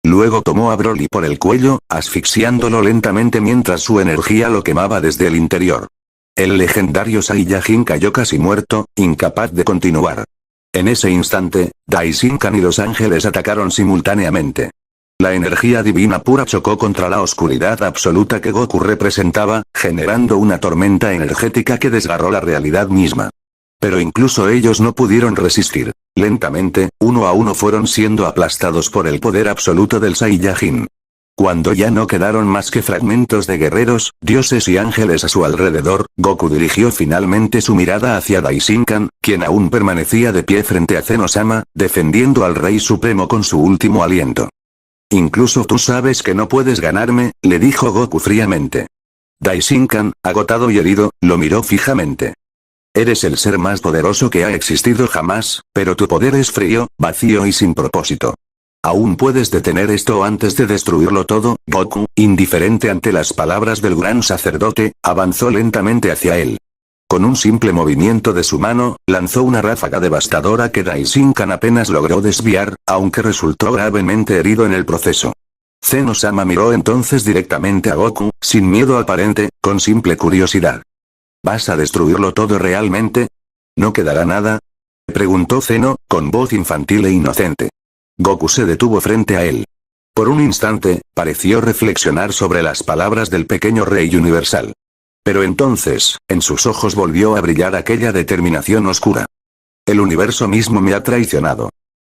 Luego tomó a Broly por el cuello, asfixiándolo lentamente mientras su energía lo quemaba desde el interior. El legendario Saiyajin cayó casi muerto, incapaz de continuar. En ese instante, Daishinkan y los ángeles atacaron simultáneamente. La energía divina pura chocó contra la oscuridad absoluta que Goku representaba, generando una tormenta energética que desgarró la realidad misma. Pero incluso ellos no pudieron resistir. Lentamente, uno a uno fueron siendo aplastados por el poder absoluto del Saiyajin. Cuando ya no quedaron más que fragmentos de guerreros, dioses y ángeles a su alrededor, Goku dirigió finalmente su mirada hacia Daishinkan, quien aún permanecía de pie frente a Zeno-sama, defendiendo al Rey Supremo con su último aliento. «Incluso tú sabes que no puedes ganarme», le dijo Goku fríamente. Daishinkan, agotado y herido, lo miró fijamente. «Eres el ser más poderoso que ha existido jamás, pero tu poder es frío, vacío y sin propósito. ¿Aún puedes detener esto antes de destruirlo todo?» Goku, indiferente ante las palabras del gran sacerdote, avanzó lentamente hacia él. Con un simple movimiento de su mano, lanzó una ráfaga devastadora que Daishinkan apenas logró desviar, aunque resultó gravemente herido en el proceso. Zeno-sama miró entonces directamente a Goku, sin miedo aparente, con simple curiosidad. «¿Vas a destruirlo todo realmente? ¿No quedará nada?», preguntó Zeno, con voz infantil e inocente. Goku se detuvo frente a él. Por un instante, pareció reflexionar sobre las palabras del pequeño Rey Universal. Pero entonces, en sus ojos volvió a brillar aquella determinación oscura. «El universo mismo me ha traicionado.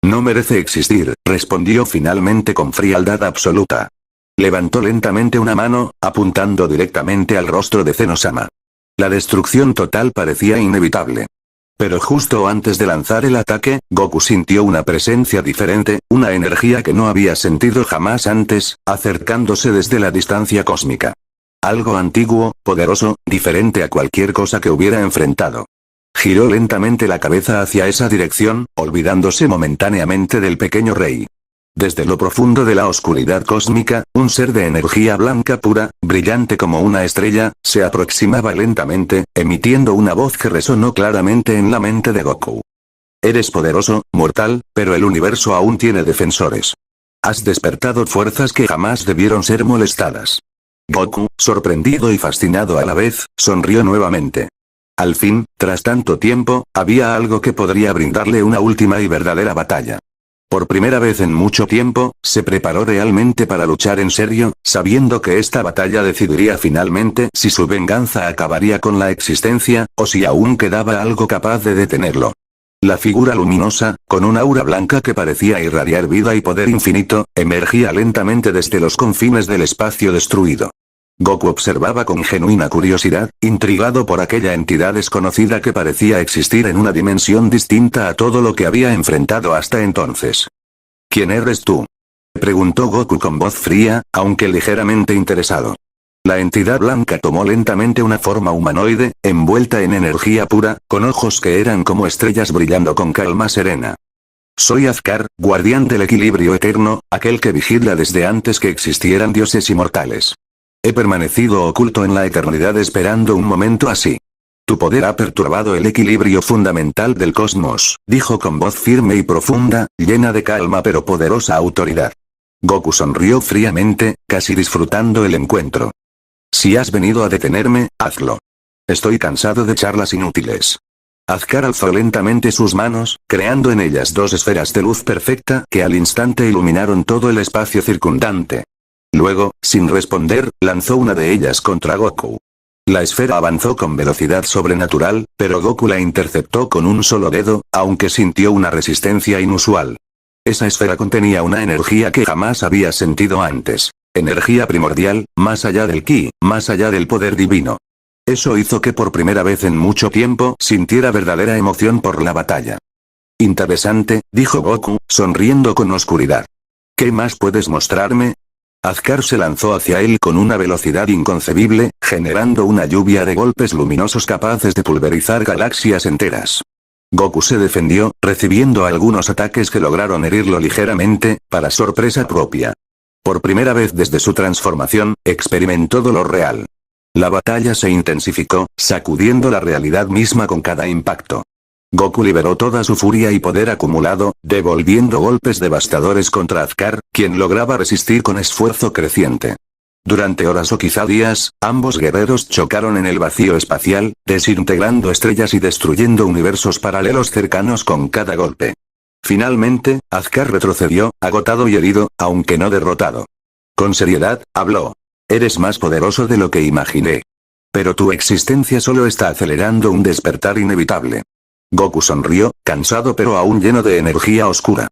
No merece existir», respondió finalmente con frialdad absoluta. Levantó lentamente una mano, apuntando directamente al rostro de Zeno-sama. La destrucción total parecía inevitable. Pero justo antes de lanzar el ataque, Goku sintió una presencia diferente, una energía que no había sentido jamás antes, acercándose desde la distancia cósmica. Algo antiguo, poderoso, diferente a cualquier cosa que hubiera enfrentado. Giró lentamente la cabeza hacia esa dirección, olvidándose momentáneamente del pequeño rey. Desde lo profundo de la oscuridad cósmica, un ser de energía blanca pura, brillante como una estrella, se aproximaba lentamente, emitiendo una voz que resonó claramente en la mente de Goku. «Eres poderoso, mortal, pero el universo aún tiene defensores. Has despertado fuerzas que jamás debieron ser molestadas». Goku, sorprendido y fascinado a la vez, sonrió nuevamente. Al fin, tras tanto tiempo, había algo que podría brindarle una última y verdadera batalla. Por primera vez en mucho tiempo, se preparó realmente para luchar en serio, sabiendo que esta batalla decidiría finalmente si su venganza acabaría con la existencia, o si aún quedaba algo capaz de detenerlo. La figura luminosa, con un aura blanca que parecía irradiar vida y poder infinito, emergía lentamente desde los confines del espacio destruido. Goku observaba con genuina curiosidad, intrigado por aquella entidad desconocida que parecía existir en una dimensión distinta a todo lo que había enfrentado hasta entonces. «¿Quién eres tú?», preguntó Goku con voz fría, aunque ligeramente interesado. La entidad blanca tomó lentamente una forma humanoide, envuelta en energía pura, con ojos que eran como estrellas brillando con calma serena. «Soy Azkar, guardián del equilibrio eterno, aquel que vigila desde antes que existieran dioses y mortales. He permanecido oculto en la eternidad esperando un momento así. Tu poder ha perturbado el equilibrio fundamental del cosmos», dijo con voz firme y profunda, llena de calma pero poderosa autoridad. Goku sonrió fríamente, casi disfrutando el encuentro. «Si has venido a detenerme, hazlo. Estoy cansado de charlas inútiles». Azkar alzó lentamente sus manos, creando en ellas dos esferas de luz perfecta que al instante iluminaron todo el espacio circundante. Luego, sin responder, lanzó una de ellas contra Goku. La esfera avanzó con velocidad sobrenatural, pero Goku la interceptó con un solo dedo, aunque sintió una resistencia inusual. Esa esfera contenía una energía que jamás había sentido antes. Energía primordial, más allá del ki, más allá del poder divino. Eso hizo que por primera vez en mucho tiempo sintiera verdadera emoción por la batalla. «Interesante», dijo Goku, sonriendo con oscuridad. «¿Qué más puedes mostrarme?». Azkar se lanzó hacia él con una velocidad inconcebible, generando una lluvia de golpes luminosos capaces de pulverizar galaxias enteras. Goku se defendió, recibiendo algunos ataques que lograron herirlo ligeramente, para sorpresa propia. Por primera vez desde su transformación, experimentó dolor real. La batalla se intensificó, sacudiendo la realidad misma con cada impacto. Goku liberó toda su furia y poder acumulado, devolviendo golpes devastadores contra Azkar, quien lograba resistir con esfuerzo creciente. Durante horas o quizá días, ambos guerreros chocaron en el vacío espacial, desintegrando estrellas y destruyendo universos paralelos cercanos con cada golpe. Finalmente, Azkar retrocedió, agotado y herido, aunque no derrotado. Con seriedad, habló. Eres más poderoso de lo que imaginé. Pero tu existencia solo está acelerando un despertar inevitable. Goku sonrió, cansado pero aún lleno de energía oscura.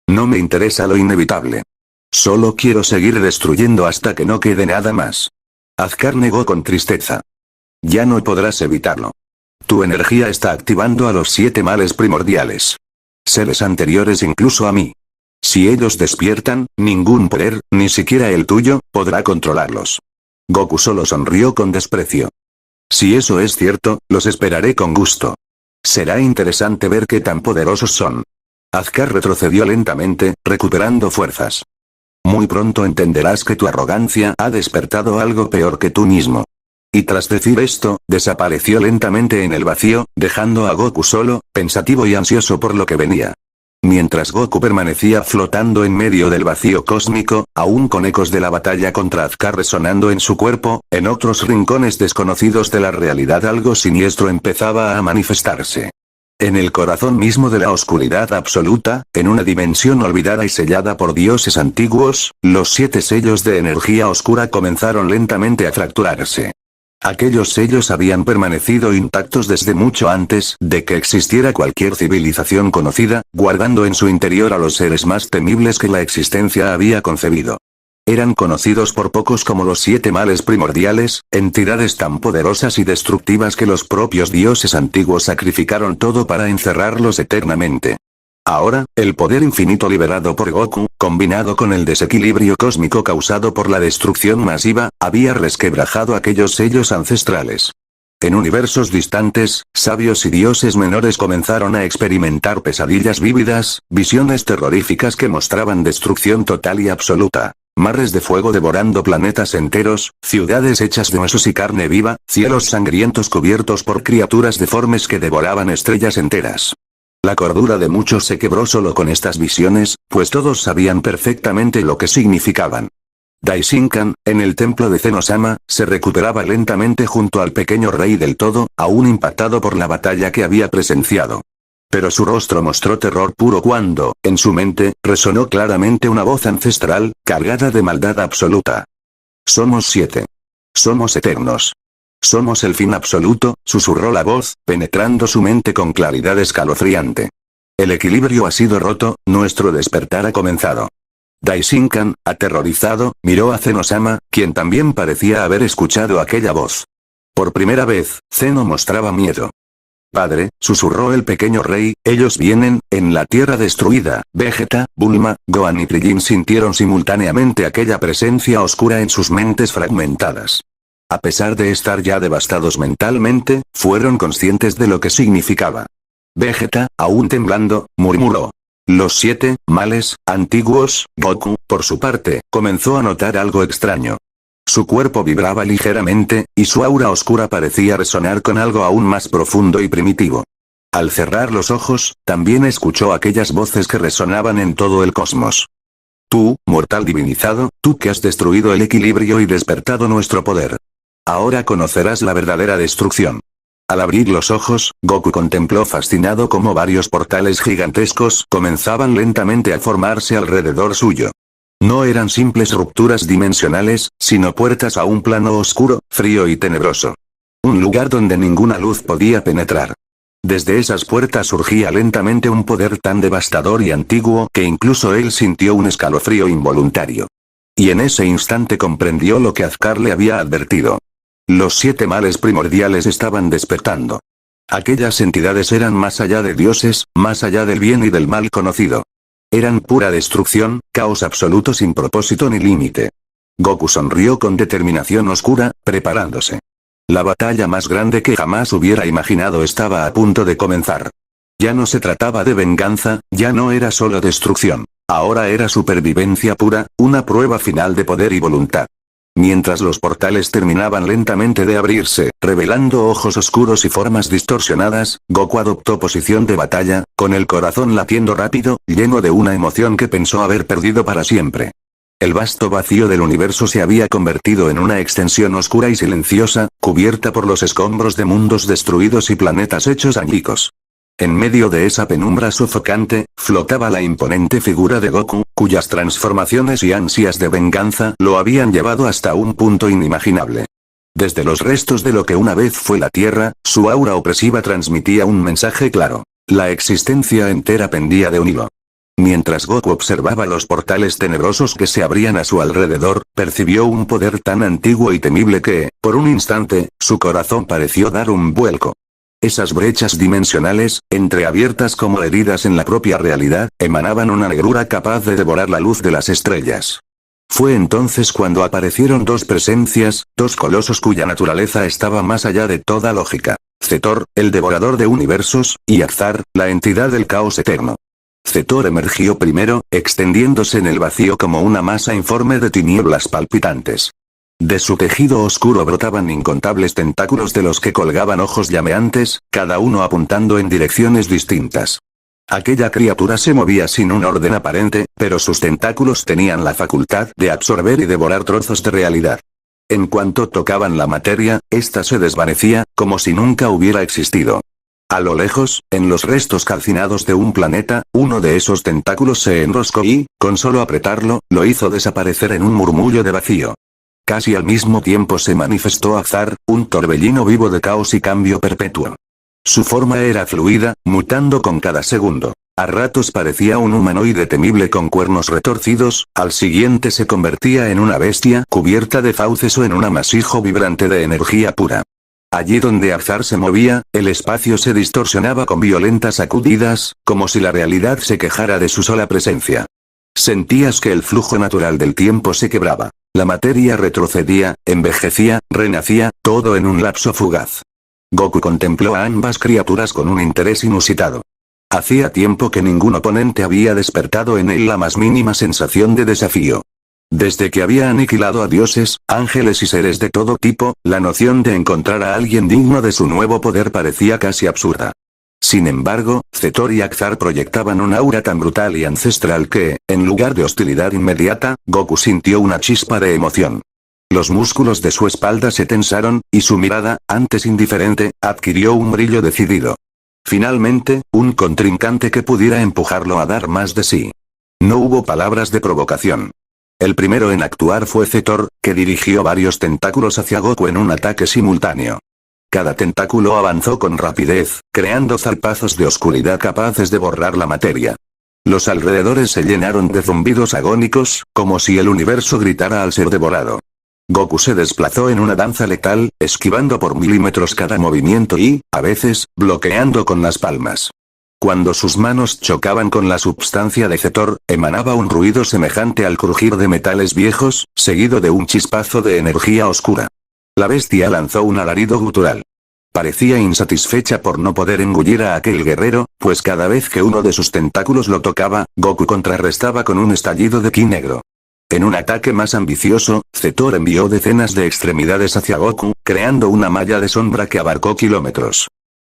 No me interesa lo inevitable. Solo quiero seguir destruyendo hasta que no quede nada más. Azkar negó con tristeza. Ya no podrás evitarlo. Tu energía está activando a los 7 males primordiales. Seres anteriores incluso a mí. Si ellos despiertan, ningún poder, ni siquiera el tuyo, podrá controlarlos. Goku solo sonrió con desprecio. Si eso es cierto, los esperaré con gusto. Será interesante ver qué tan poderosos son. Azkar retrocedió lentamente, recuperando fuerzas. Muy pronto entenderás que tu arrogancia ha despertado algo peor que tú mismo. Y tras decir esto, desapareció lentamente en el vacío, dejando a Goku solo, pensativo y ansioso por lo que venía. Mientras Goku permanecía flotando en medio del vacío cósmico, aún con ecos de la batalla contra Azkar resonando en su cuerpo, en otros rincones desconocidos de la realidad algo siniestro empezaba a manifestarse. En el corazón mismo de la oscuridad absoluta, en una dimensión olvidada y sellada por dioses antiguos, los 7 sellos de energía oscura comenzaron lentamente a fracturarse. Aquellos sellos habían permanecido intactos desde mucho antes de que existiera cualquier civilización conocida, guardando en su interior a los seres más temibles que la existencia había concebido. Eran conocidos por pocos como los 7 males primordiales, entidades tan poderosas y destructivas que los propios dioses antiguos sacrificaron todo para encerrarlos eternamente. Ahora, el poder infinito liberado por Goku, combinado con el desequilibrio cósmico causado por la destrucción masiva, había resquebrajado aquellos sellos ancestrales. En universos distantes, sabios y dioses menores comenzaron a experimentar pesadillas vívidas, visiones terroríficas que mostraban destrucción total y absoluta. Mares de fuego devorando planetas enteros, ciudades hechas de huesos y carne viva, cielos sangrientos cubiertos por criaturas deformes que devoraban estrellas enteras. La cordura de muchos se quebró solo con estas visiones, pues todos sabían perfectamente lo que significaban. Daishinkan, en el templo de Zenosama, se recuperaba lentamente junto al pequeño rey del todo, aún impactado por la batalla que había presenciado. Pero su rostro mostró terror puro cuando, en su mente, resonó claramente una voz ancestral, cargada de maldad absoluta. Somos 7. Somos eternos. Somos el fin absoluto, susurró la voz, penetrando su mente con claridad escalofriante. El equilibrio ha sido roto, nuestro despertar ha comenzado. Daishinkan, aterrorizado, miró a Zenosama, quien también parecía haber escuchado aquella voz. Por primera vez, Zeno mostraba miedo. Padre, susurró el pequeño rey, ellos vienen, en la tierra destruida. Vegeta, Bulma, Gohan y Krillin sintieron simultáneamente aquella presencia oscura en sus mentes fragmentadas. A pesar de estar ya devastados mentalmente, fueron conscientes de lo que significaba. Vegeta, aún temblando, murmuró. Los 7 males antiguos. Goku, por su parte, comenzó a notar algo extraño. Su cuerpo vibraba ligeramente, y su aura oscura parecía resonar con algo aún más profundo y primitivo. Al cerrar los ojos, también escuchó aquellas voces que resonaban en todo el cosmos. Tú, mortal divinizado, tú que has destruido el equilibrio y despertado nuestro poder. Ahora conocerás la verdadera destrucción. Al abrir los ojos, Goku contempló fascinado cómo varios portales gigantescos comenzaban lentamente a formarse alrededor suyo. No eran simples rupturas dimensionales, sino puertas a un plano oscuro, frío y tenebroso. Un lugar donde ninguna luz podía penetrar. Desde esas puertas surgía lentamente un poder tan devastador y antiguo que incluso él sintió un escalofrío involuntario. Y en ese instante comprendió lo que Azkar le había advertido. Los 7 males primordiales estaban despertando. Aquellas entidades eran más allá de dioses, más allá del bien y del mal conocido. Eran pura destrucción, caos absoluto sin propósito ni límite. Goku sonrió con determinación oscura, preparándose. La batalla más grande que jamás hubiera imaginado estaba a punto de comenzar. Ya no se trataba de venganza, ya no era solo destrucción. Ahora era supervivencia pura, una prueba final de poder y voluntad. Mientras los portales terminaban lentamente de abrirse, revelando ojos oscuros y formas distorsionadas, Goku adoptó posición de batalla, con el corazón latiendo rápido, lleno de una emoción que pensó haber perdido para siempre. El vasto vacío del universo se había convertido en una extensión oscura y silenciosa, cubierta por los escombros de mundos destruidos y planetas hechos añicos. En medio de esa penumbra sofocante, flotaba la imponente figura de Goku, cuyas transformaciones y ansias de venganza lo habían llevado hasta un punto inimaginable. Desde los restos de lo que una vez fue la Tierra, su aura opresiva transmitía un mensaje claro. La existencia entera pendía de un hilo. Mientras Goku observaba los portales tenebrosos que se abrían a su alrededor, percibió un poder tan antiguo y temible que, por un instante, su corazón pareció dar un vuelco. Esas brechas dimensionales, entreabiertas como heridas en la propia realidad, emanaban una negrura capaz de devorar la luz de las estrellas. Fue entonces cuando aparecieron dos presencias, dos colosos cuya naturaleza estaba más allá de toda lógica. Zetor, el devorador de universos, y Azar, la entidad del caos eterno. Zetor emergió primero, extendiéndose en el vacío como una masa informe de tinieblas palpitantes. De su tejido oscuro brotaban incontables tentáculos de los que colgaban ojos llameantes, cada uno apuntando en direcciones distintas. Aquella criatura se movía sin un orden aparente, pero sus tentáculos tenían la facultad de absorber y devorar trozos de realidad. En cuanto tocaban la materia, ésta se desvanecía, como si nunca hubiera existido. A lo lejos, en los restos calcinados de un planeta, uno de esos tentáculos se enroscó y, con solo apretarlo, lo hizo desaparecer en un murmullo de vacío. Casi al mismo tiempo se manifestó Azar, un torbellino vivo de caos y cambio perpetuo. Su forma era fluida, mutando con cada segundo. A ratos parecía un humanoide temible con cuernos retorcidos, al siguiente se convertía en una bestia cubierta de fauces o en un amasijo vibrante de energía pura. Allí donde Azar se movía, el espacio se distorsionaba con violentas sacudidas, como si la realidad se quejara de su sola presencia. Sentías que el flujo natural del tiempo se quebraba. La materia retrocedía, envejecía, renacía, todo en un lapso fugaz. Goku contempló a ambas criaturas con un interés inusitado. Hacía tiempo que ningún oponente había despertado en él la más mínima sensación de desafío. Desde que había aniquilado a dioses, ángeles y seres de todo tipo, la noción de encontrar a alguien digno de su nuevo poder parecía casi absurda. Sin embargo, Zetor y Azar proyectaban un aura tan brutal y ancestral que, en lugar de hostilidad inmediata, Goku sintió una chispa de emoción. Los músculos de su espalda se tensaron, y su mirada, antes indiferente, adquirió un brillo decidido. Finalmente, un contrincante que pudiera empujarlo a dar más de sí. No hubo palabras de provocación. El primero en actuar fue Zetor, que dirigió varios tentáculos hacia Goku en un ataque simultáneo. Cada tentáculo avanzó con rapidez, creando zarpazos de oscuridad capaces de borrar la materia. Los alrededores se llenaron de zumbidos agónicos, como si el universo gritara al ser devorado. Goku se desplazó en una danza letal, esquivando por milímetros cada movimiento y, a veces, bloqueando con las palmas. Cuando sus manos chocaban con la substancia de Zetor, emanaba un ruido semejante al crujir de metales viejos, seguido de un chispazo de energía oscura. La bestia lanzó un alarido gutural. Parecía insatisfecha por no poder engullir a aquel guerrero, pues cada vez que uno de sus tentáculos lo tocaba, Goku contrarrestaba con un estallido de ki negro. En un ataque más ambicioso, Zetor envió decenas de extremidades hacia Goku, creando una malla de sombra que abarcó kilómetros.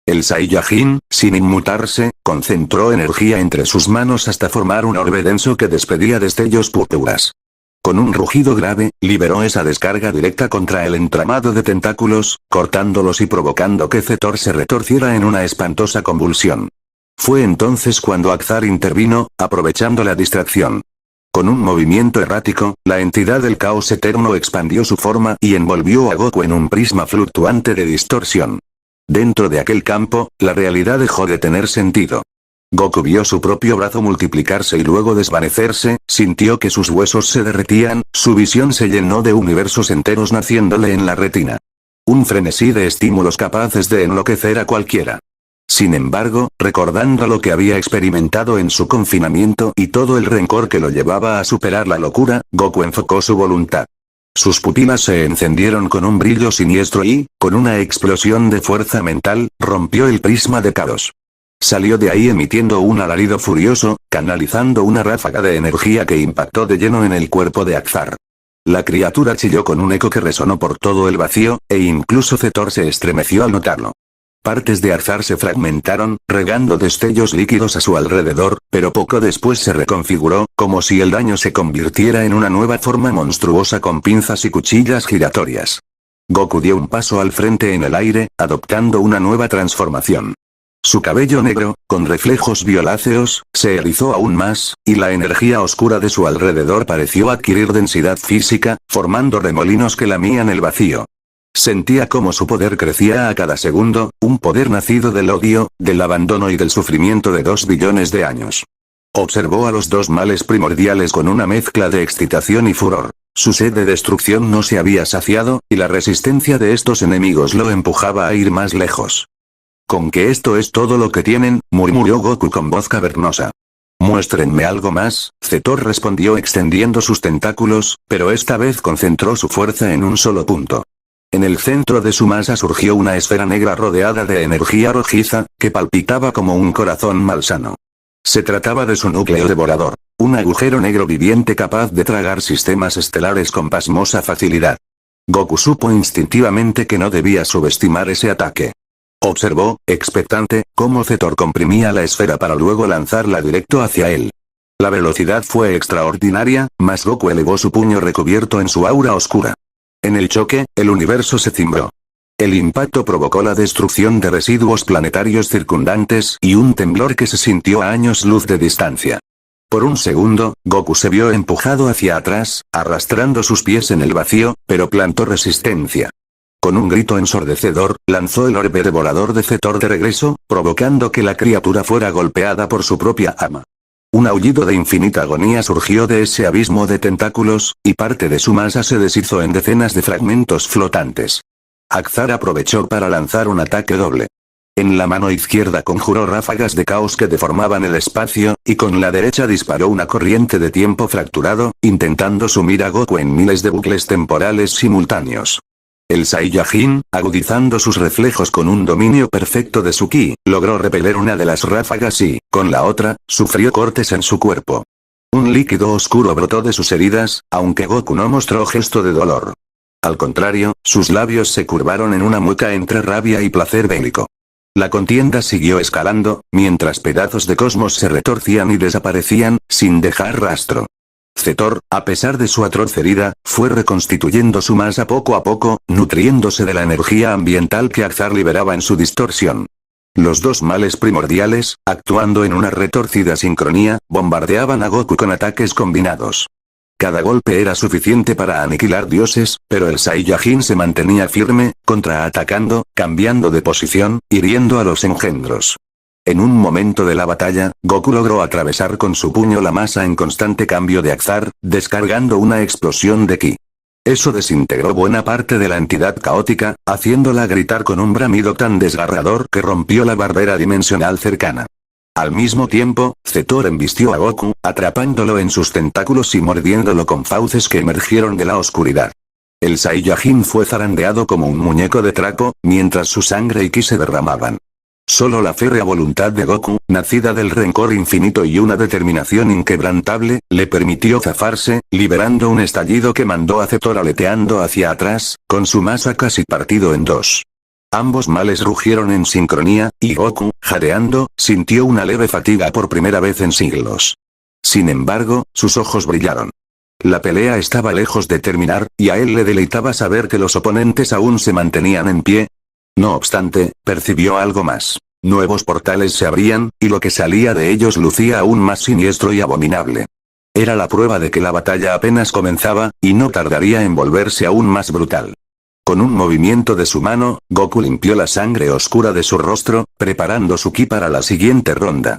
El Saiyajin, sin inmutarse, concentró energía entre sus manos hasta formar un orbe denso que despedía destellos púrpuras. Con un rugido grave, liberó esa descarga directa contra el entramado de tentáculos, cortándolos y provocando que Zetor se retorciera en una espantosa convulsión. Fue entonces cuando Azar intervino, aprovechando la distracción. Con un movimiento errático, la entidad del caos eterno expandió su forma y envolvió a Goku en un prisma fluctuante de distorsión. Dentro de aquel campo, la realidad dejó de tener sentido. Goku vio su propio brazo multiplicarse y luego desvanecerse, sintió que sus huesos se derretían, su visión se llenó de universos enteros naciéndole en la retina. Un frenesí de estímulos capaces de enloquecer a cualquiera. Sin embargo, recordando lo que había experimentado en su confinamiento y todo el rencor que lo llevaba a superar la locura, Goku enfocó su voluntad. Sus pupilas se encendieron con un brillo siniestro y, con una explosión de fuerza mental, rompió el prisma de Kados. Salió de ahí emitiendo un alarido furioso, canalizando una ráfaga de energía que impactó de lleno en el cuerpo de Akzar. La criatura chilló con un eco que resonó por todo el vacío, e incluso Zetor se estremeció al notarlo. Partes de Akzar se fragmentaron, regando destellos líquidos a su alrededor, pero poco después se reconfiguró, como si el daño se convirtiera en una nueva forma monstruosa con pinzas y cuchillas giratorias. Goku dio un paso al frente en el aire, adoptando una nueva transformación. Su cabello negro, con reflejos violáceos, se erizó aún más, y la energía oscura de su alrededor pareció adquirir densidad física, formando remolinos que lamían el vacío. Sentía cómo su poder crecía a cada segundo, un poder nacido del odio, del abandono y del sufrimiento de 2 billones de años. Observó a los dos males primordiales con una mezcla de excitación y furor. Su sed de destrucción no se había saciado, y la resistencia de estos enemigos lo empujaba a ir más lejos. «¿Con que esto es todo lo que tienen?», murmuró Goku con voz cavernosa. «Muéstrenme algo más», Zetor respondió extendiendo sus tentáculos, pero esta vez concentró su fuerza en un solo punto. En el centro de su masa surgió una esfera negra rodeada de energía rojiza, que palpitaba como un corazón malsano. Se trataba de su núcleo devorador, un agujero negro viviente capaz de tragar sistemas estelares con pasmosa facilidad. Goku supo instintivamente que no debía subestimar ese ataque. Observó, expectante, cómo Zetor comprimía la esfera para luego lanzarla directo hacia él. La velocidad fue extraordinaria, mas Goku elevó su puño recubierto en su aura oscura. En el choque, el universo se cimbró. El impacto provocó la destrucción de residuos planetarios circundantes y un temblor que se sintió a años luz de distancia. Por un segundo, Goku se vio empujado hacia atrás, arrastrando sus pies en el vacío, pero plantó resistencia. Con un grito ensordecedor, lanzó el orbe devorador de Zetor de regreso, provocando que la criatura fuera golpeada por su propia ama. Un aullido de infinita agonía surgió de ese abismo de tentáculos, y parte de su masa se deshizo en decenas de fragmentos flotantes. Akzar aprovechó para lanzar un ataque doble. En la mano izquierda conjuró ráfagas de caos que deformaban el espacio, y con la derecha disparó una corriente de tiempo fracturado, intentando sumir a Goku en miles de bucles temporales simultáneos. El Saiyajin, agudizando sus reflejos con un dominio perfecto de su ki, logró repeler una de las ráfagas y, con la otra, sufrió cortes en su cuerpo. Un líquido oscuro brotó de sus heridas, aunque Goku no mostró gesto de dolor. Al contrario, sus labios se curvaron en una mueca entre rabia y placer bélico. La contienda siguió escalando, mientras pedazos de cosmos se retorcían y desaparecían, sin dejar rastro. Zetor, a pesar de su atroz herida, fue reconstituyendo su masa poco a poco, nutriéndose de la energía ambiental que Akzar liberaba en su distorsión. Los dos males primordiales, actuando en una retorcida sincronía, bombardeaban a Goku con ataques combinados. Cada golpe era suficiente para aniquilar dioses, pero el Saiyajin se mantenía firme, contraatacando, cambiando de posición, hiriendo a los engendros. En un momento de la batalla, Goku logró atravesar con su puño la masa en constante cambio de Akzar, descargando una explosión de ki. Eso desintegró buena parte de la entidad caótica, haciéndola gritar con un bramido tan desgarrador que rompió la barrera dimensional cercana. Al mismo tiempo, Zetor embistió a Goku, atrapándolo en sus tentáculos y mordiéndolo con fauces que emergieron de la oscuridad. El Saiyajin fue zarandeado como un muñeco de trapo, mientras su sangre y ki se derramaban. Solo la férrea voluntad de Goku, nacida del rencor infinito y una determinación inquebrantable, le permitió zafarse, liberando un estallido que mandó a Zetor aleteando hacia atrás, con su masa casi partido en dos. Ambos males rugieron en sincronía, y Goku, jadeando, sintió una leve fatiga por primera vez en siglos. Sin embargo, sus ojos brillaron. La pelea estaba lejos de terminar, y a él le deleitaba saber que los oponentes aún se mantenían en pie. No obstante, percibió algo más. Nuevos portales se abrían, y lo que salía de ellos lucía aún más siniestro y abominable. Era la prueba de que la batalla apenas comenzaba, y no tardaría en volverse aún más brutal. Con un movimiento de su mano, Goku limpió la sangre oscura de su rostro, preparando su ki para la siguiente ronda.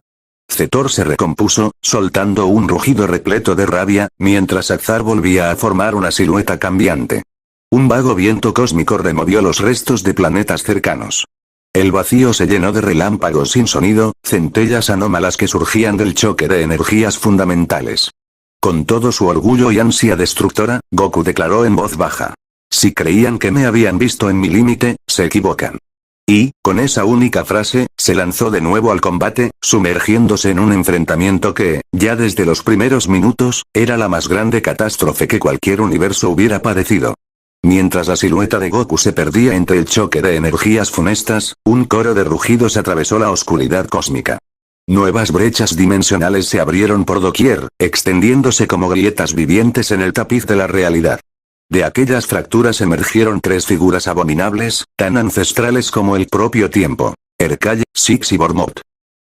Zetor se recompuso, soltando un rugido repleto de rabia, mientras Akzar volvía a formar una silueta cambiante. Un vago viento cósmico removió los restos de planetas cercanos. El vacío se llenó de relámpagos sin sonido, centellas anómalas que surgían del choque de energías fundamentales. Con todo su orgullo y ansia destructora, Goku declaró en voz baja. Si creían que me habían visto en mi límite, se equivocan. Y, con esa única frase, se lanzó de nuevo al combate, sumergiéndose en un enfrentamiento que, ya desde los primeros minutos, era la más grande catástrofe que cualquier universo hubiera padecido. Mientras la silueta de Goku se perdía entre el choque de energías funestas, un coro de rugidos atravesó la oscuridad cósmica. Nuevas brechas dimensionales se abrieron por doquier, extendiéndose como grietas vivientes en el tapiz de la realidad. De aquellas fracturas emergieron tres figuras abominables, tan ancestrales como el propio tiempo: Ercall, Six y Bormott.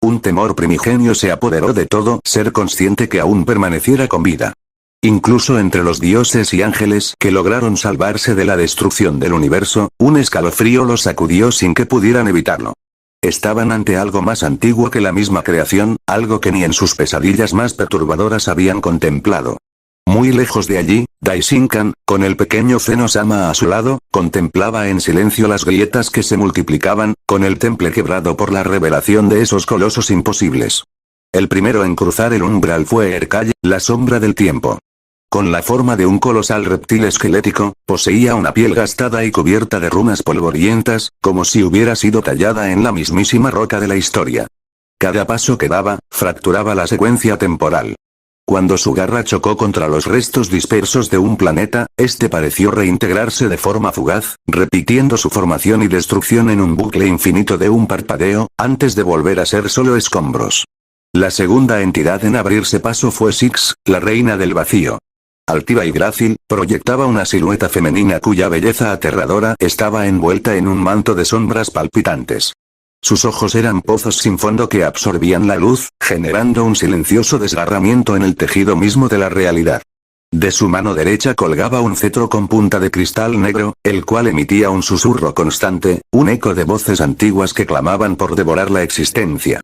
Un temor primigenio se apoderó de todo ser consciente que aún permaneciera con vida. Incluso entre los dioses y ángeles que lograron salvarse de la destrucción del universo, un escalofrío los sacudió sin que pudieran evitarlo. Estaban ante algo más antiguo que la misma creación, algo que ni en sus pesadillas más perturbadoras habían contemplado. Muy lejos de allí, Daishinkan, con el pequeño Zeno-sama a su lado, contemplaba en silencio las grietas que se multiplicaban, con el temple quebrado por la revelación de esos colosos imposibles. El primero en cruzar el umbral fue Ercall, la sombra del tiempo. Con la forma de un colosal reptil esquelético, poseía una piel gastada y cubierta de runas polvorientas, como si hubiera sido tallada en la mismísima roca de la historia. Cada paso que daba, fracturaba la secuencia temporal. Cuando su garra chocó contra los restos dispersos de un planeta, este pareció reintegrarse de forma fugaz, repitiendo su formación y destrucción en un bucle infinito de un parpadeo, antes de volver a ser solo escombros. La segunda entidad en abrirse paso fue Six, la reina del vacío. Altiva y grácil, proyectaba una silueta femenina cuya belleza aterradora estaba envuelta en un manto de sombras palpitantes. Sus ojos eran pozos sin fondo que absorbían la luz, generando un silencioso desgarramiento en el tejido mismo de la realidad. De su mano derecha colgaba un cetro con punta de cristal negro, el cual emitía un susurro constante, un eco de voces antiguas que clamaban por devorar la existencia.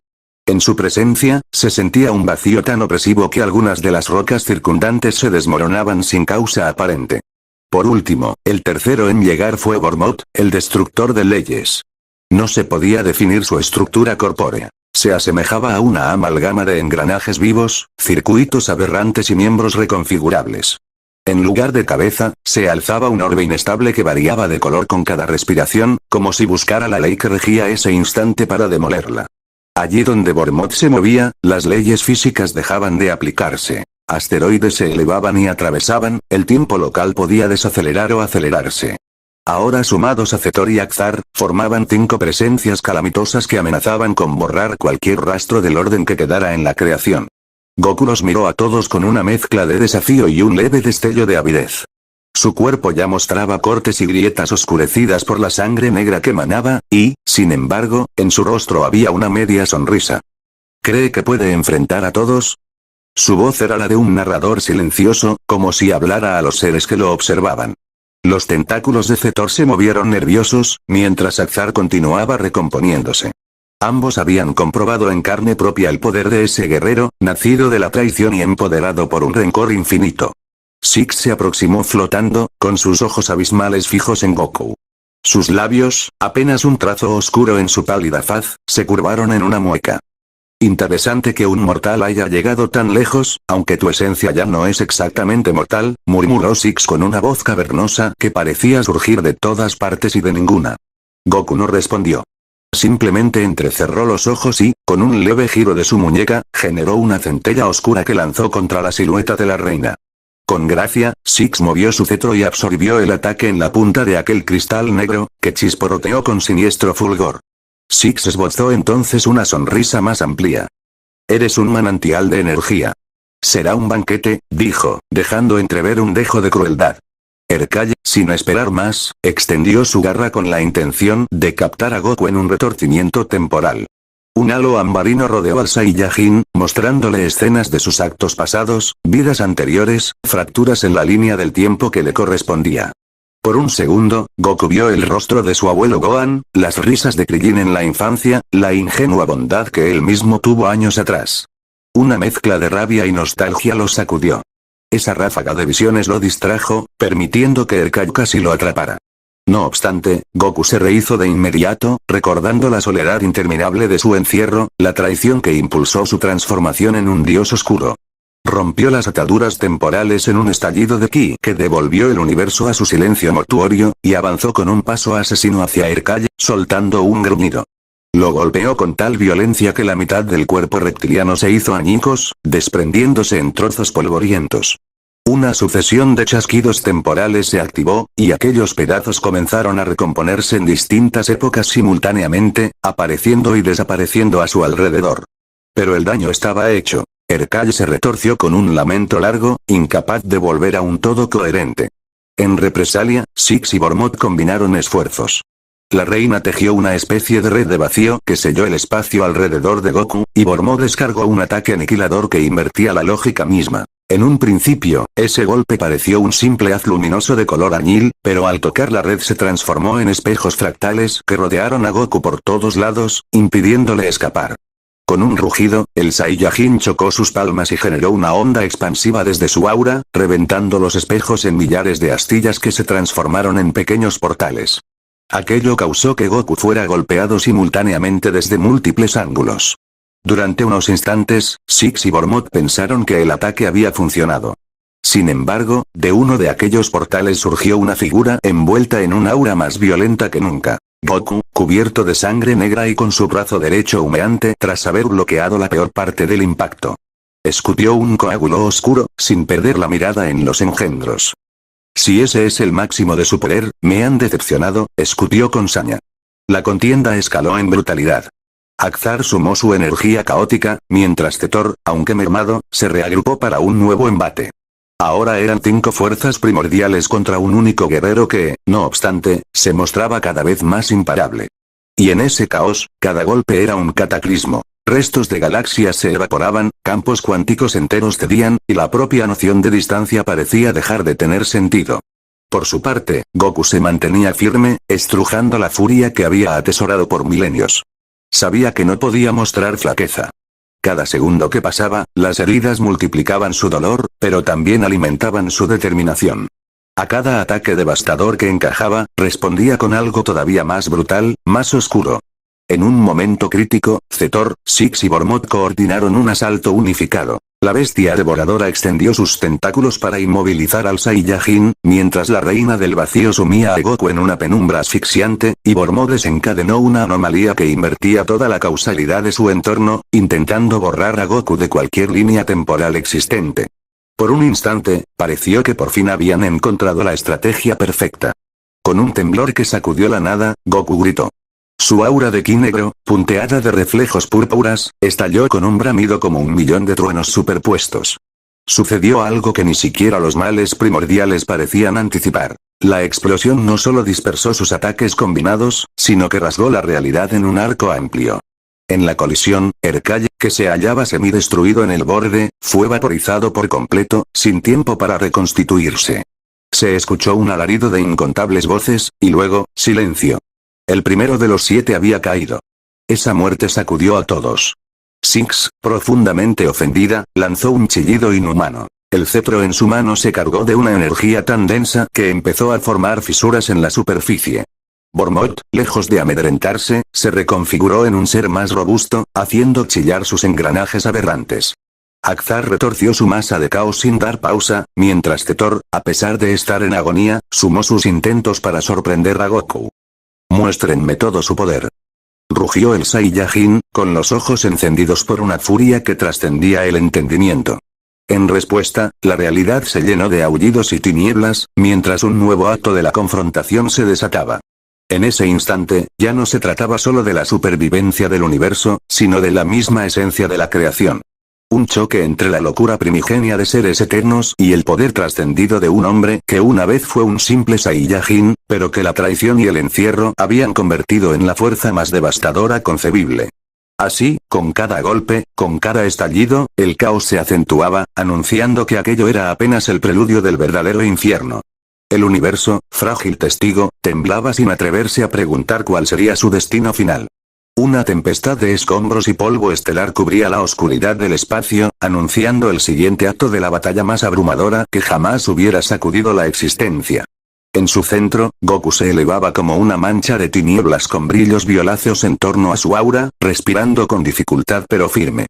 En su presencia, se sentía un vacío tan opresivo que algunas de las rocas circundantes se desmoronaban sin causa aparente. Por último, el tercero en llegar fue Bormott, el destructor de leyes. No se podía definir su estructura corpórea. Se asemejaba a una amalgama de engranajes vivos, circuitos aberrantes y miembros reconfigurables. En lugar de cabeza, se alzaba un orbe inestable que variaba de color con cada respiración, como si buscara la ley que regía ese instante para demolerla. Allí donde Bormott se movía, las leyes físicas dejaban de aplicarse. Asteroides se elevaban y atravesaban, el tiempo local podía desacelerar o acelerarse. Ahora sumados a Zetor y Akzar, formaban 5 presencias calamitosas que amenazaban con borrar cualquier rastro del orden que quedara en la creación. Goku los miró a todos con una mezcla de desafío y un leve destello de avidez. Su cuerpo ya mostraba cortes y grietas oscurecidas por la sangre negra que manaba, y, sin embargo, en su rostro había una media sonrisa. ¿Cree que puede enfrentar a todos? Su voz era la de un narrador silencioso, como si hablara a los seres que lo observaban. Los tentáculos de Zetor se movieron nerviosos, mientras Akzar continuaba recomponiéndose. Ambos habían comprobado en carne propia el poder de ese guerrero, nacido de la traición y empoderado por un rencor infinito. Six se aproximó flotando, con sus ojos abismales fijos en Goku. Sus labios, apenas un trazo oscuro en su pálida faz, se curvaron en una mueca. Interesante que un mortal haya llegado tan lejos, aunque tu esencia ya no es exactamente mortal, murmuró Six con una voz cavernosa que parecía surgir de todas partes y de ninguna. Goku no respondió. Simplemente entrecerró los ojos y, con un leve giro de su muñeca, generó una centella oscura que lanzó contra la silueta de la reina. Con gracia, Six movió su cetro y absorbió el ataque en la punta de aquel cristal negro, que chisporroteó con siniestro fulgor. Six esbozó entonces una sonrisa más amplia. Eres un manantial de energía. Será un banquete, dijo, dejando entrever un dejo de crueldad. Ercall, sin esperar más, extendió su garra con la intención de captar a Goku en un retorcimiento temporal. Un halo ambarino rodeó al Saiyajin, mostrándole escenas de sus actos pasados, vidas anteriores, fracturas en la línea del tiempo que le correspondía. Por un segundo, Goku vio el rostro de su abuelo Gohan, las risas de Krillin en la infancia, la ingenua bondad que él mismo tuvo años atrás. Una mezcla de rabia y nostalgia lo sacudió. Esa ráfaga de visiones lo distrajo, permitiendo que Ercall casi lo atrapara. No obstante, Goku se rehizo de inmediato, recordando la soledad interminable de su encierro, la traición que impulsó su transformación en un dios oscuro. Rompió las ataduras temporales en un estallido de ki que devolvió el universo a su silencio mortuorio, y avanzó con un paso asesino hacia Ercall, soltando un gruñido. Lo golpeó con tal violencia que la mitad del cuerpo reptiliano se hizo añicos, desprendiéndose en trozos polvorientos. Una sucesión de chasquidos temporales se activó, y aquellos pedazos comenzaron a recomponerse en distintas épocas simultáneamente, apareciendo y desapareciendo a su alrededor. Pero el daño estaba hecho. Ercall se retorció con un lamento largo, incapaz de volver a un todo coherente. En represalia, Six y Bormott combinaron esfuerzos. La reina tejió una especie de red de vacío que selló el espacio alrededor de Goku, y Bormott descargó un ataque aniquilador que invertía la lógica misma. En un principio, ese golpe pareció un simple haz luminoso de color añil, pero al tocar la red se transformó en espejos fractales que rodearon a Goku por todos lados, impidiéndole escapar. Con un rugido, el Saiyajin chocó sus palmas y generó una onda expansiva desde su aura, reventando los espejos en millares de astillas que se transformaron en pequeños portales. Aquello causó que Goku fuera golpeado simultáneamente desde múltiples ángulos. Durante unos instantes, Six y Bormott pensaron que el ataque había funcionado. Sin embargo, de uno de aquellos portales surgió una figura envuelta en un aura más violenta que nunca. Goku, cubierto de sangre negra y con su brazo derecho humeante tras haber bloqueado la peor parte del impacto. Escupió un coágulo oscuro, sin perder la mirada en los engendros. Si ese es el máximo de su poder, me han decepcionado, escupió con saña. La contienda escaló en brutalidad. Akzar sumó su energía caótica, mientras Zetor, aunque mermado, se reagrupó para un nuevo embate. Ahora eran 5 fuerzas primordiales contra un único guerrero que, no obstante, se mostraba cada vez más imparable. Y en ese caos, cada golpe era un cataclismo. Restos de galaxias se evaporaban, campos cuánticos enteros cedían, y la propia noción de distancia parecía dejar de tener sentido. Por su parte, Goku se mantenía firme, estrujando la furia que había atesorado por milenios. Sabía que no podía mostrar flaqueza. Cada segundo que pasaba, las heridas multiplicaban su dolor, pero también alimentaban su determinación. A cada ataque devastador que encajaba, respondía con algo todavía más brutal, más oscuro. En un momento crítico, Zetor, Six y Bormott coordinaron un asalto unificado. La bestia devoradora extendió sus tentáculos para inmovilizar al Saiyajin, mientras la reina del vacío sumía a Goku en una penumbra asfixiante, y Bormott desencadenó una anomalía que invertía toda la causalidad de su entorno, intentando borrar a Goku de cualquier línea temporal existente. Por un instante, pareció que por fin habían encontrado la estrategia perfecta. Con un temblor que sacudió la nada, Goku gritó. Su aura de ki negro, punteada de reflejos púrpuras, estalló con un bramido como 1.000.000 de truenos superpuestos. Sucedió algo que ni siquiera los males primordiales parecían anticipar. La explosión no solo dispersó sus ataques combinados, sino que rasgó la realidad en un arco amplio. En la colisión, Ercall, que se hallaba semidestruido en el borde, fue vaporizado por completo, sin tiempo para reconstituirse. Se escuchó un alarido de incontables voces, y luego, silencio. El primero de los 7 había caído. Esa muerte sacudió a todos. Six, profundamente ofendida, lanzó un chillido inhumano. El cetro en su mano se cargó de una energía tan densa que empezó a formar fisuras en la superficie. Bormott, lejos de amedrentarse, se reconfiguró en un ser más robusto, haciendo chillar sus engranajes aberrantes. Akzar retorció su masa de caos sin dar pausa, mientras Zetor, a pesar de estar en agonía, sumó sus intentos para sorprender a Goku. Muéstrenme todo su poder. Rugió el Saiyajin, con los ojos encendidos por una furia que trascendía el entendimiento. En respuesta, la realidad se llenó de aullidos y tinieblas, mientras un nuevo acto de la confrontación se desataba. En ese instante, ya no se trataba solo de la supervivencia del universo, sino de la misma esencia de la creación. Un choque entre la locura primigenia de seres eternos y el poder trascendido de un hombre que una vez fue un simple Saiyajin, pero que la traición y el encierro habían convertido en la fuerza más devastadora concebible. Así, con cada golpe, con cada estallido, el caos se acentuaba, anunciando que aquello era apenas el preludio del verdadero infierno. El universo, frágil testigo, temblaba sin atreverse a preguntar cuál sería su destino final. Una tempestad de escombros y polvo estelar cubría la oscuridad del espacio, anunciando el siguiente acto de la batalla más abrumadora que jamás hubiera sacudido la existencia. En su centro, Goku se elevaba como una mancha de tinieblas con brillos violáceos en torno a su aura, respirando con dificultad pero firme.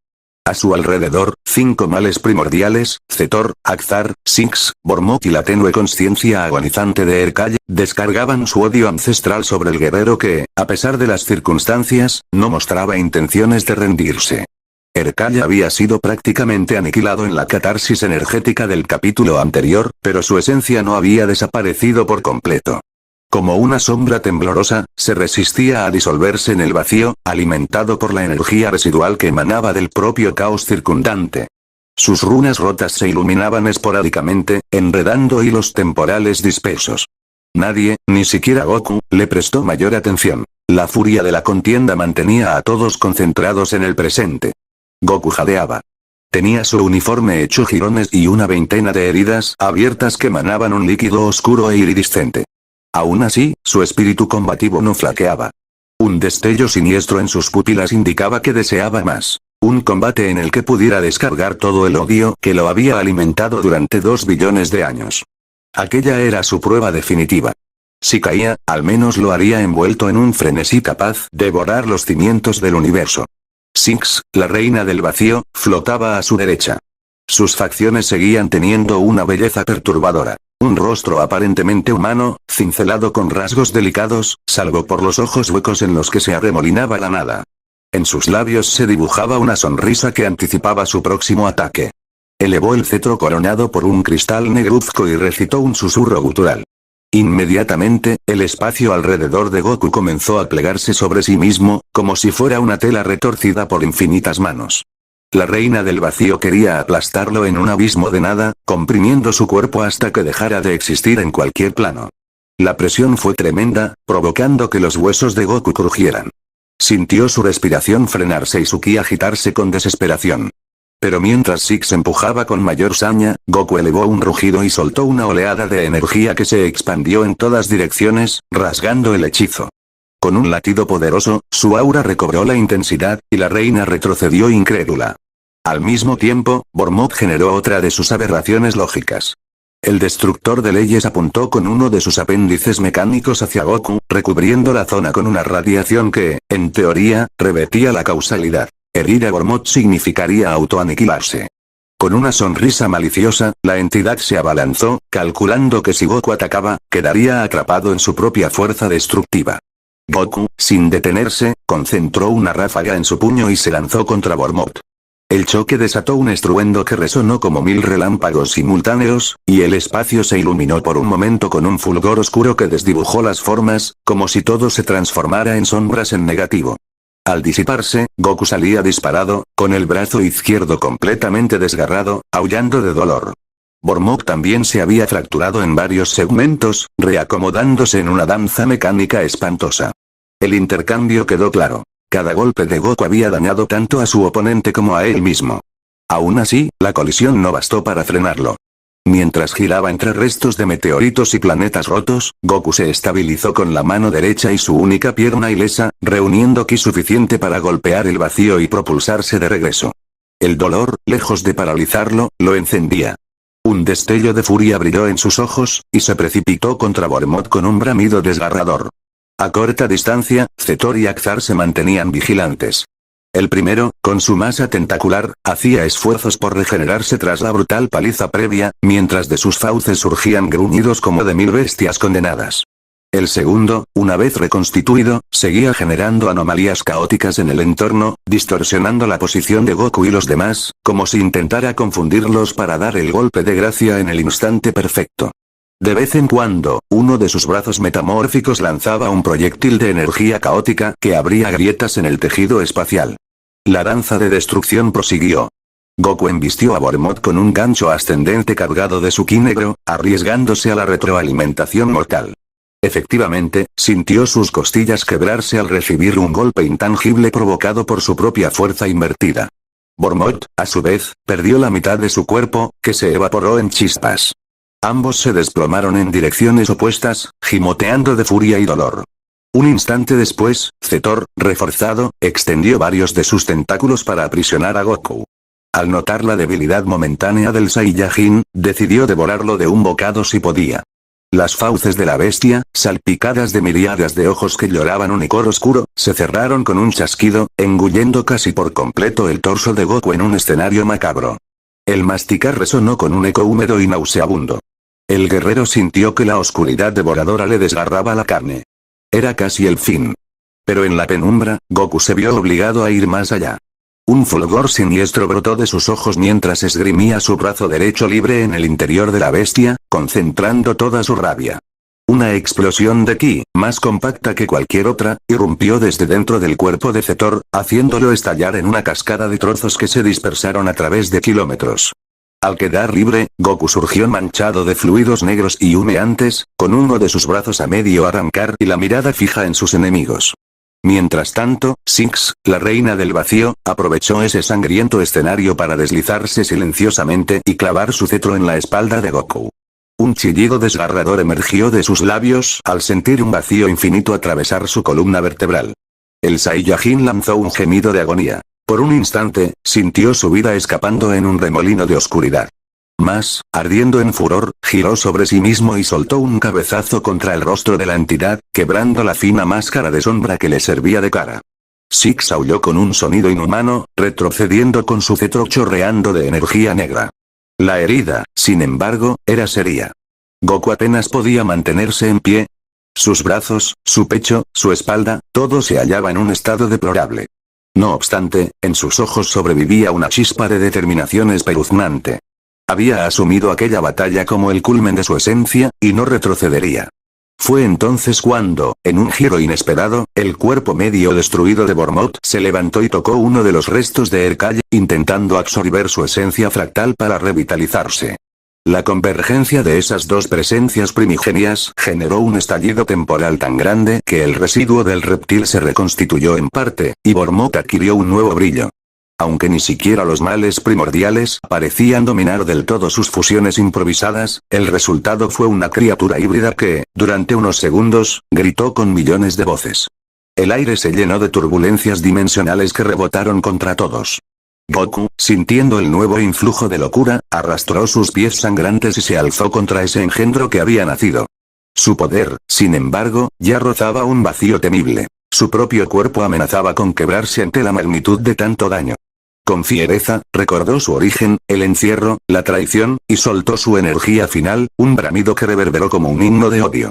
A su alrededor, 5 males primordiales, Zetor, Akzar, Six, Bormot y la tenue conciencia agonizante de Erkal, descargaban su odio ancestral sobre el guerrero que, a pesar de las circunstancias, no mostraba intenciones de rendirse. Erkal había sido prácticamente aniquilado en la catarsis energética del capítulo anterior, pero su esencia no había desaparecido por completo. Como una sombra temblorosa, se resistía a disolverse en el vacío, alimentado por la energía residual que emanaba del propio caos circundante. Sus runas rotas se iluminaban esporádicamente, enredando hilos temporales dispersos. Nadie, ni siquiera Goku, le prestó mayor atención. La furia de la contienda mantenía a todos concentrados en el presente. Goku jadeaba. Tenía su uniforme hecho jirones y una veintena de heridas abiertas que emanaban un líquido oscuro e iridiscente. Aún así, su espíritu combativo no flaqueaba. Un destello siniestro en sus pupilas indicaba que deseaba más. Un combate en el que pudiera descargar todo el odio que lo había alimentado durante 2 billones de años. Aquella era su prueba definitiva. Si caía, al menos lo haría envuelto en un frenesí capaz de borrar los cimientos del universo. Six, la reina del vacío, flotaba a su derecha. Sus facciones seguían teniendo una belleza perturbadora. Un rostro aparentemente humano, cincelado con rasgos delicados, salvo por los ojos huecos en los que se arremolinaba la nada. En sus labios se dibujaba una sonrisa que anticipaba su próximo ataque. Elevó el cetro coronado por un cristal negruzco y recitó un susurro gutural. Inmediatamente, el espacio alrededor de Goku comenzó a plegarse sobre sí mismo, como si fuera una tela retorcida por infinitas manos. La reina del vacío quería aplastarlo en un abismo de nada, comprimiendo su cuerpo hasta que dejara de existir en cualquier plano. La presión fue tremenda, provocando que los huesos de Goku crujieran. Sintió su respiración frenarse y su ki agitarse con desesperación. Pero mientras Six empujaba con mayor saña, Goku elevó un rugido y soltó una oleada de energía que se expandió en todas direcciones, rasgando el hechizo. Con un latido poderoso, su aura recobró la intensidad, y la reina retrocedió incrédula. Al mismo tiempo, Bormot generó otra de sus aberraciones lógicas. El destructor de leyes apuntó con uno de sus apéndices mecánicos hacia Goku, recubriendo la zona con una radiación que, en teoría, revertía la causalidad. Herir a Bormot significaría autoaniquilarse. Con una sonrisa maliciosa, la entidad se abalanzó, calculando que si Goku atacaba, quedaría atrapado en su propia fuerza destructiva. Goku, sin detenerse, concentró una ráfaga en su puño y se lanzó contra Bormot. El choque desató un estruendo que resonó como 1000 relámpagos simultáneos, y el espacio se iluminó por un momento con un fulgor oscuro que desdibujó las formas, como si todo se transformara en sombras en negativo. Al disiparse, Goku salía disparado, con el brazo izquierdo completamente desgarrado, aullando de dolor. Bormot también se había fracturado en varios segmentos, reacomodándose en una danza mecánica espantosa. El intercambio quedó claro. Cada golpe de Goku había dañado tanto a su oponente como a él mismo. Aún así, la colisión no bastó para frenarlo. Mientras giraba entre restos de meteoritos y planetas rotos, Goku se estabilizó con la mano derecha y su única pierna ilesa, reuniendo ki suficiente para golpear el vacío y propulsarse de regreso. El dolor, lejos de paralizarlo, lo encendía. Un destello de furia brilló en sus ojos, y se precipitó contra Bormot con un bramido desgarrador. A corta distancia, Zetor y Akzar se mantenían vigilantes. El primero, con su masa tentacular, hacía esfuerzos por regenerarse tras la brutal paliza previa, mientras de sus fauces surgían gruñidos como de 1000 bestias condenadas. El segundo, una vez reconstituido, seguía generando anomalías caóticas en el entorno, distorsionando la posición de Goku y los demás, como si intentara confundirlos para dar el golpe de gracia en el instante perfecto. De vez en cuando, uno de sus brazos metamórficos lanzaba un proyectil de energía caótica que abría grietas en el tejido espacial. La danza de destrucción prosiguió. Goku embistió a Bormot con un gancho ascendente cargado de su ki negro, arriesgándose a la retroalimentación mortal. Efectivamente, sintió sus costillas quebrarse al recibir un golpe intangible provocado por su propia fuerza invertida. Bormot, a su vez, perdió la mitad de su cuerpo, que se evaporó en chispas. Ambos se desplomaron en direcciones opuestas, gimoteando de furia y dolor. Un instante después, Zetor, reforzado, extendió varios de sus tentáculos para aprisionar a Goku. Al notar la debilidad momentánea del Saiyajin, decidió devorarlo de un bocado si podía. Las fauces de la bestia, salpicadas de miríadas de ojos que lloraban un icor oscuro, se cerraron con un chasquido, engullendo casi por completo el torso de Goku en un escenario macabro. El masticar resonó con un eco húmedo y nauseabundo. El guerrero sintió que la oscuridad devoradora le desgarraba la carne. Era casi el fin. Pero en la penumbra, Goku se vio obligado a ir más allá. Un fulgor siniestro brotó de sus ojos mientras esgrimía su brazo derecho libre en el interior de la bestia, concentrando toda su rabia. Una explosión de ki, más compacta que cualquier otra, irrumpió desde dentro del cuerpo de Zetor, haciéndolo estallar en una cascada de trozos que se dispersaron a través de kilómetros. Al quedar libre, Goku surgió manchado de fluidos negros y humeantes, con uno de sus brazos a medio arrancar y la mirada fija en sus enemigos. Mientras tanto, Six, la reina del vacío, aprovechó ese sangriento escenario para deslizarse silenciosamente y clavar su cetro en la espalda de Goku. Un chillido desgarrador emergió de sus labios al sentir un vacío infinito atravesar su columna vertebral. El Saiyajin lanzó un gemido de agonía. Por un instante, sintió su vida escapando en un remolino de oscuridad. Más, ardiendo en furor, giró sobre sí mismo y soltó un cabezazo contra el rostro de la entidad, quebrando la fina máscara de sombra que le servía de cara. Six aulló con un sonido inhumano, retrocediendo con su cetro chorreando de energía negra. La herida, sin embargo, era seria. Goku apenas podía mantenerse en pie. Sus brazos, su pecho, su espalda, todo se hallaba en un estado deplorable. No obstante, en sus ojos sobrevivía una chispa de determinación espeluznante. Había asumido aquella batalla como el culmen de su esencia, y no retrocedería. Fue entonces cuando, en un giro inesperado, el cuerpo medio destruido de Bormot se levantó y tocó uno de los restos de Erkai, intentando absorber su esencia fractal para revitalizarse. La convergencia de esas dos presencias primigenias generó un estallido temporal tan grande que el residuo del reptil se reconstituyó en parte, y Bormot adquirió un nuevo brillo. Aunque ni siquiera los males primordiales parecían dominar del todo sus fusiones improvisadas, el resultado fue una criatura híbrida que, durante unos segundos, gritó con millones de voces. El aire se llenó de turbulencias dimensionales que rebotaron contra todos. Goku, sintiendo el nuevo influjo de locura, arrastró sus pies sangrantes y se alzó contra ese engendro que había nacido. Su poder, sin embargo, ya rozaba un vacío temible. Su propio cuerpo amenazaba con quebrarse ante la magnitud de tanto daño. Con fiereza, recordó su origen, el encierro, la traición, y soltó su energía final, un bramido que reverberó como un himno de odio.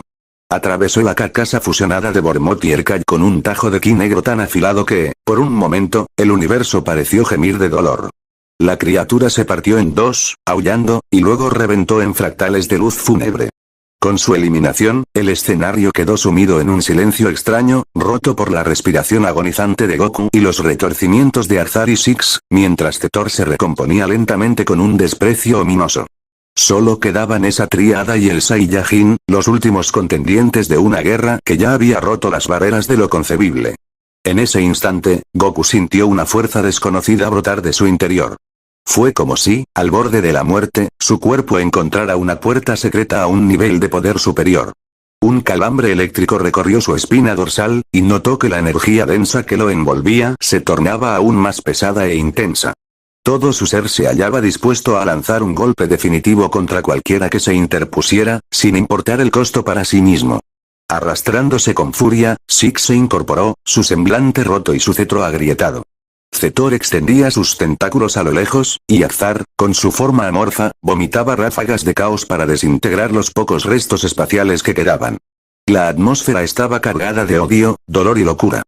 Atravesó la carcasa fusionada de Bormot y Erkai con un tajo de ki negro tan afilado que, por un momento, el universo pareció gemir de dolor. La criatura se partió en dos, aullando, y luego reventó en fractales de luz fúnebre. Con su eliminación, el escenario quedó sumido en un silencio extraño, roto por la respiración agonizante de Goku y los retorcimientos de Azar y Six, mientras Zetor se recomponía lentamente con un desprecio ominoso. Solo quedaban esa tríada y el Saiyajin, los últimos contendientes de una guerra que ya había roto las barreras de lo concebible. En ese instante, Goku sintió una fuerza desconocida brotar de su interior. Fue como si, al borde de la muerte, su cuerpo encontrara una puerta secreta a un nivel de poder superior. Un calambre eléctrico recorrió su espina dorsal, y notó que la energía densa que lo envolvía se tornaba aún más pesada e intensa. Todo su ser se hallaba dispuesto a lanzar un golpe definitivo contra cualquiera que se interpusiera, sin importar el costo para sí mismo. Arrastrándose con furia, Six se incorporó, su semblante roto y su cetro agrietado. Zetor extendía sus tentáculos a lo lejos, y Azar, con su forma amorfa, vomitaba ráfagas de caos para desintegrar los pocos restos espaciales que quedaban. La atmósfera estaba cargada de odio, dolor y locura.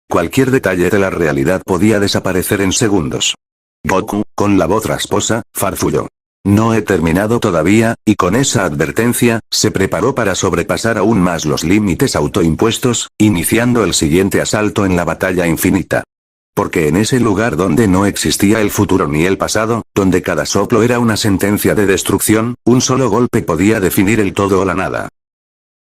Cualquier detalle de la realidad podía desaparecer en segundos. Goku, con la voz rasposa, farfulló. No he terminado todavía, y con esa advertencia, se preparó para sobrepasar aún más los límites autoimpuestos, iniciando el siguiente asalto en la batalla infinita. Porque en ese lugar donde no existía el futuro ni el pasado, donde cada soplo era una sentencia de destrucción, un solo golpe podía definir el todo o la nada.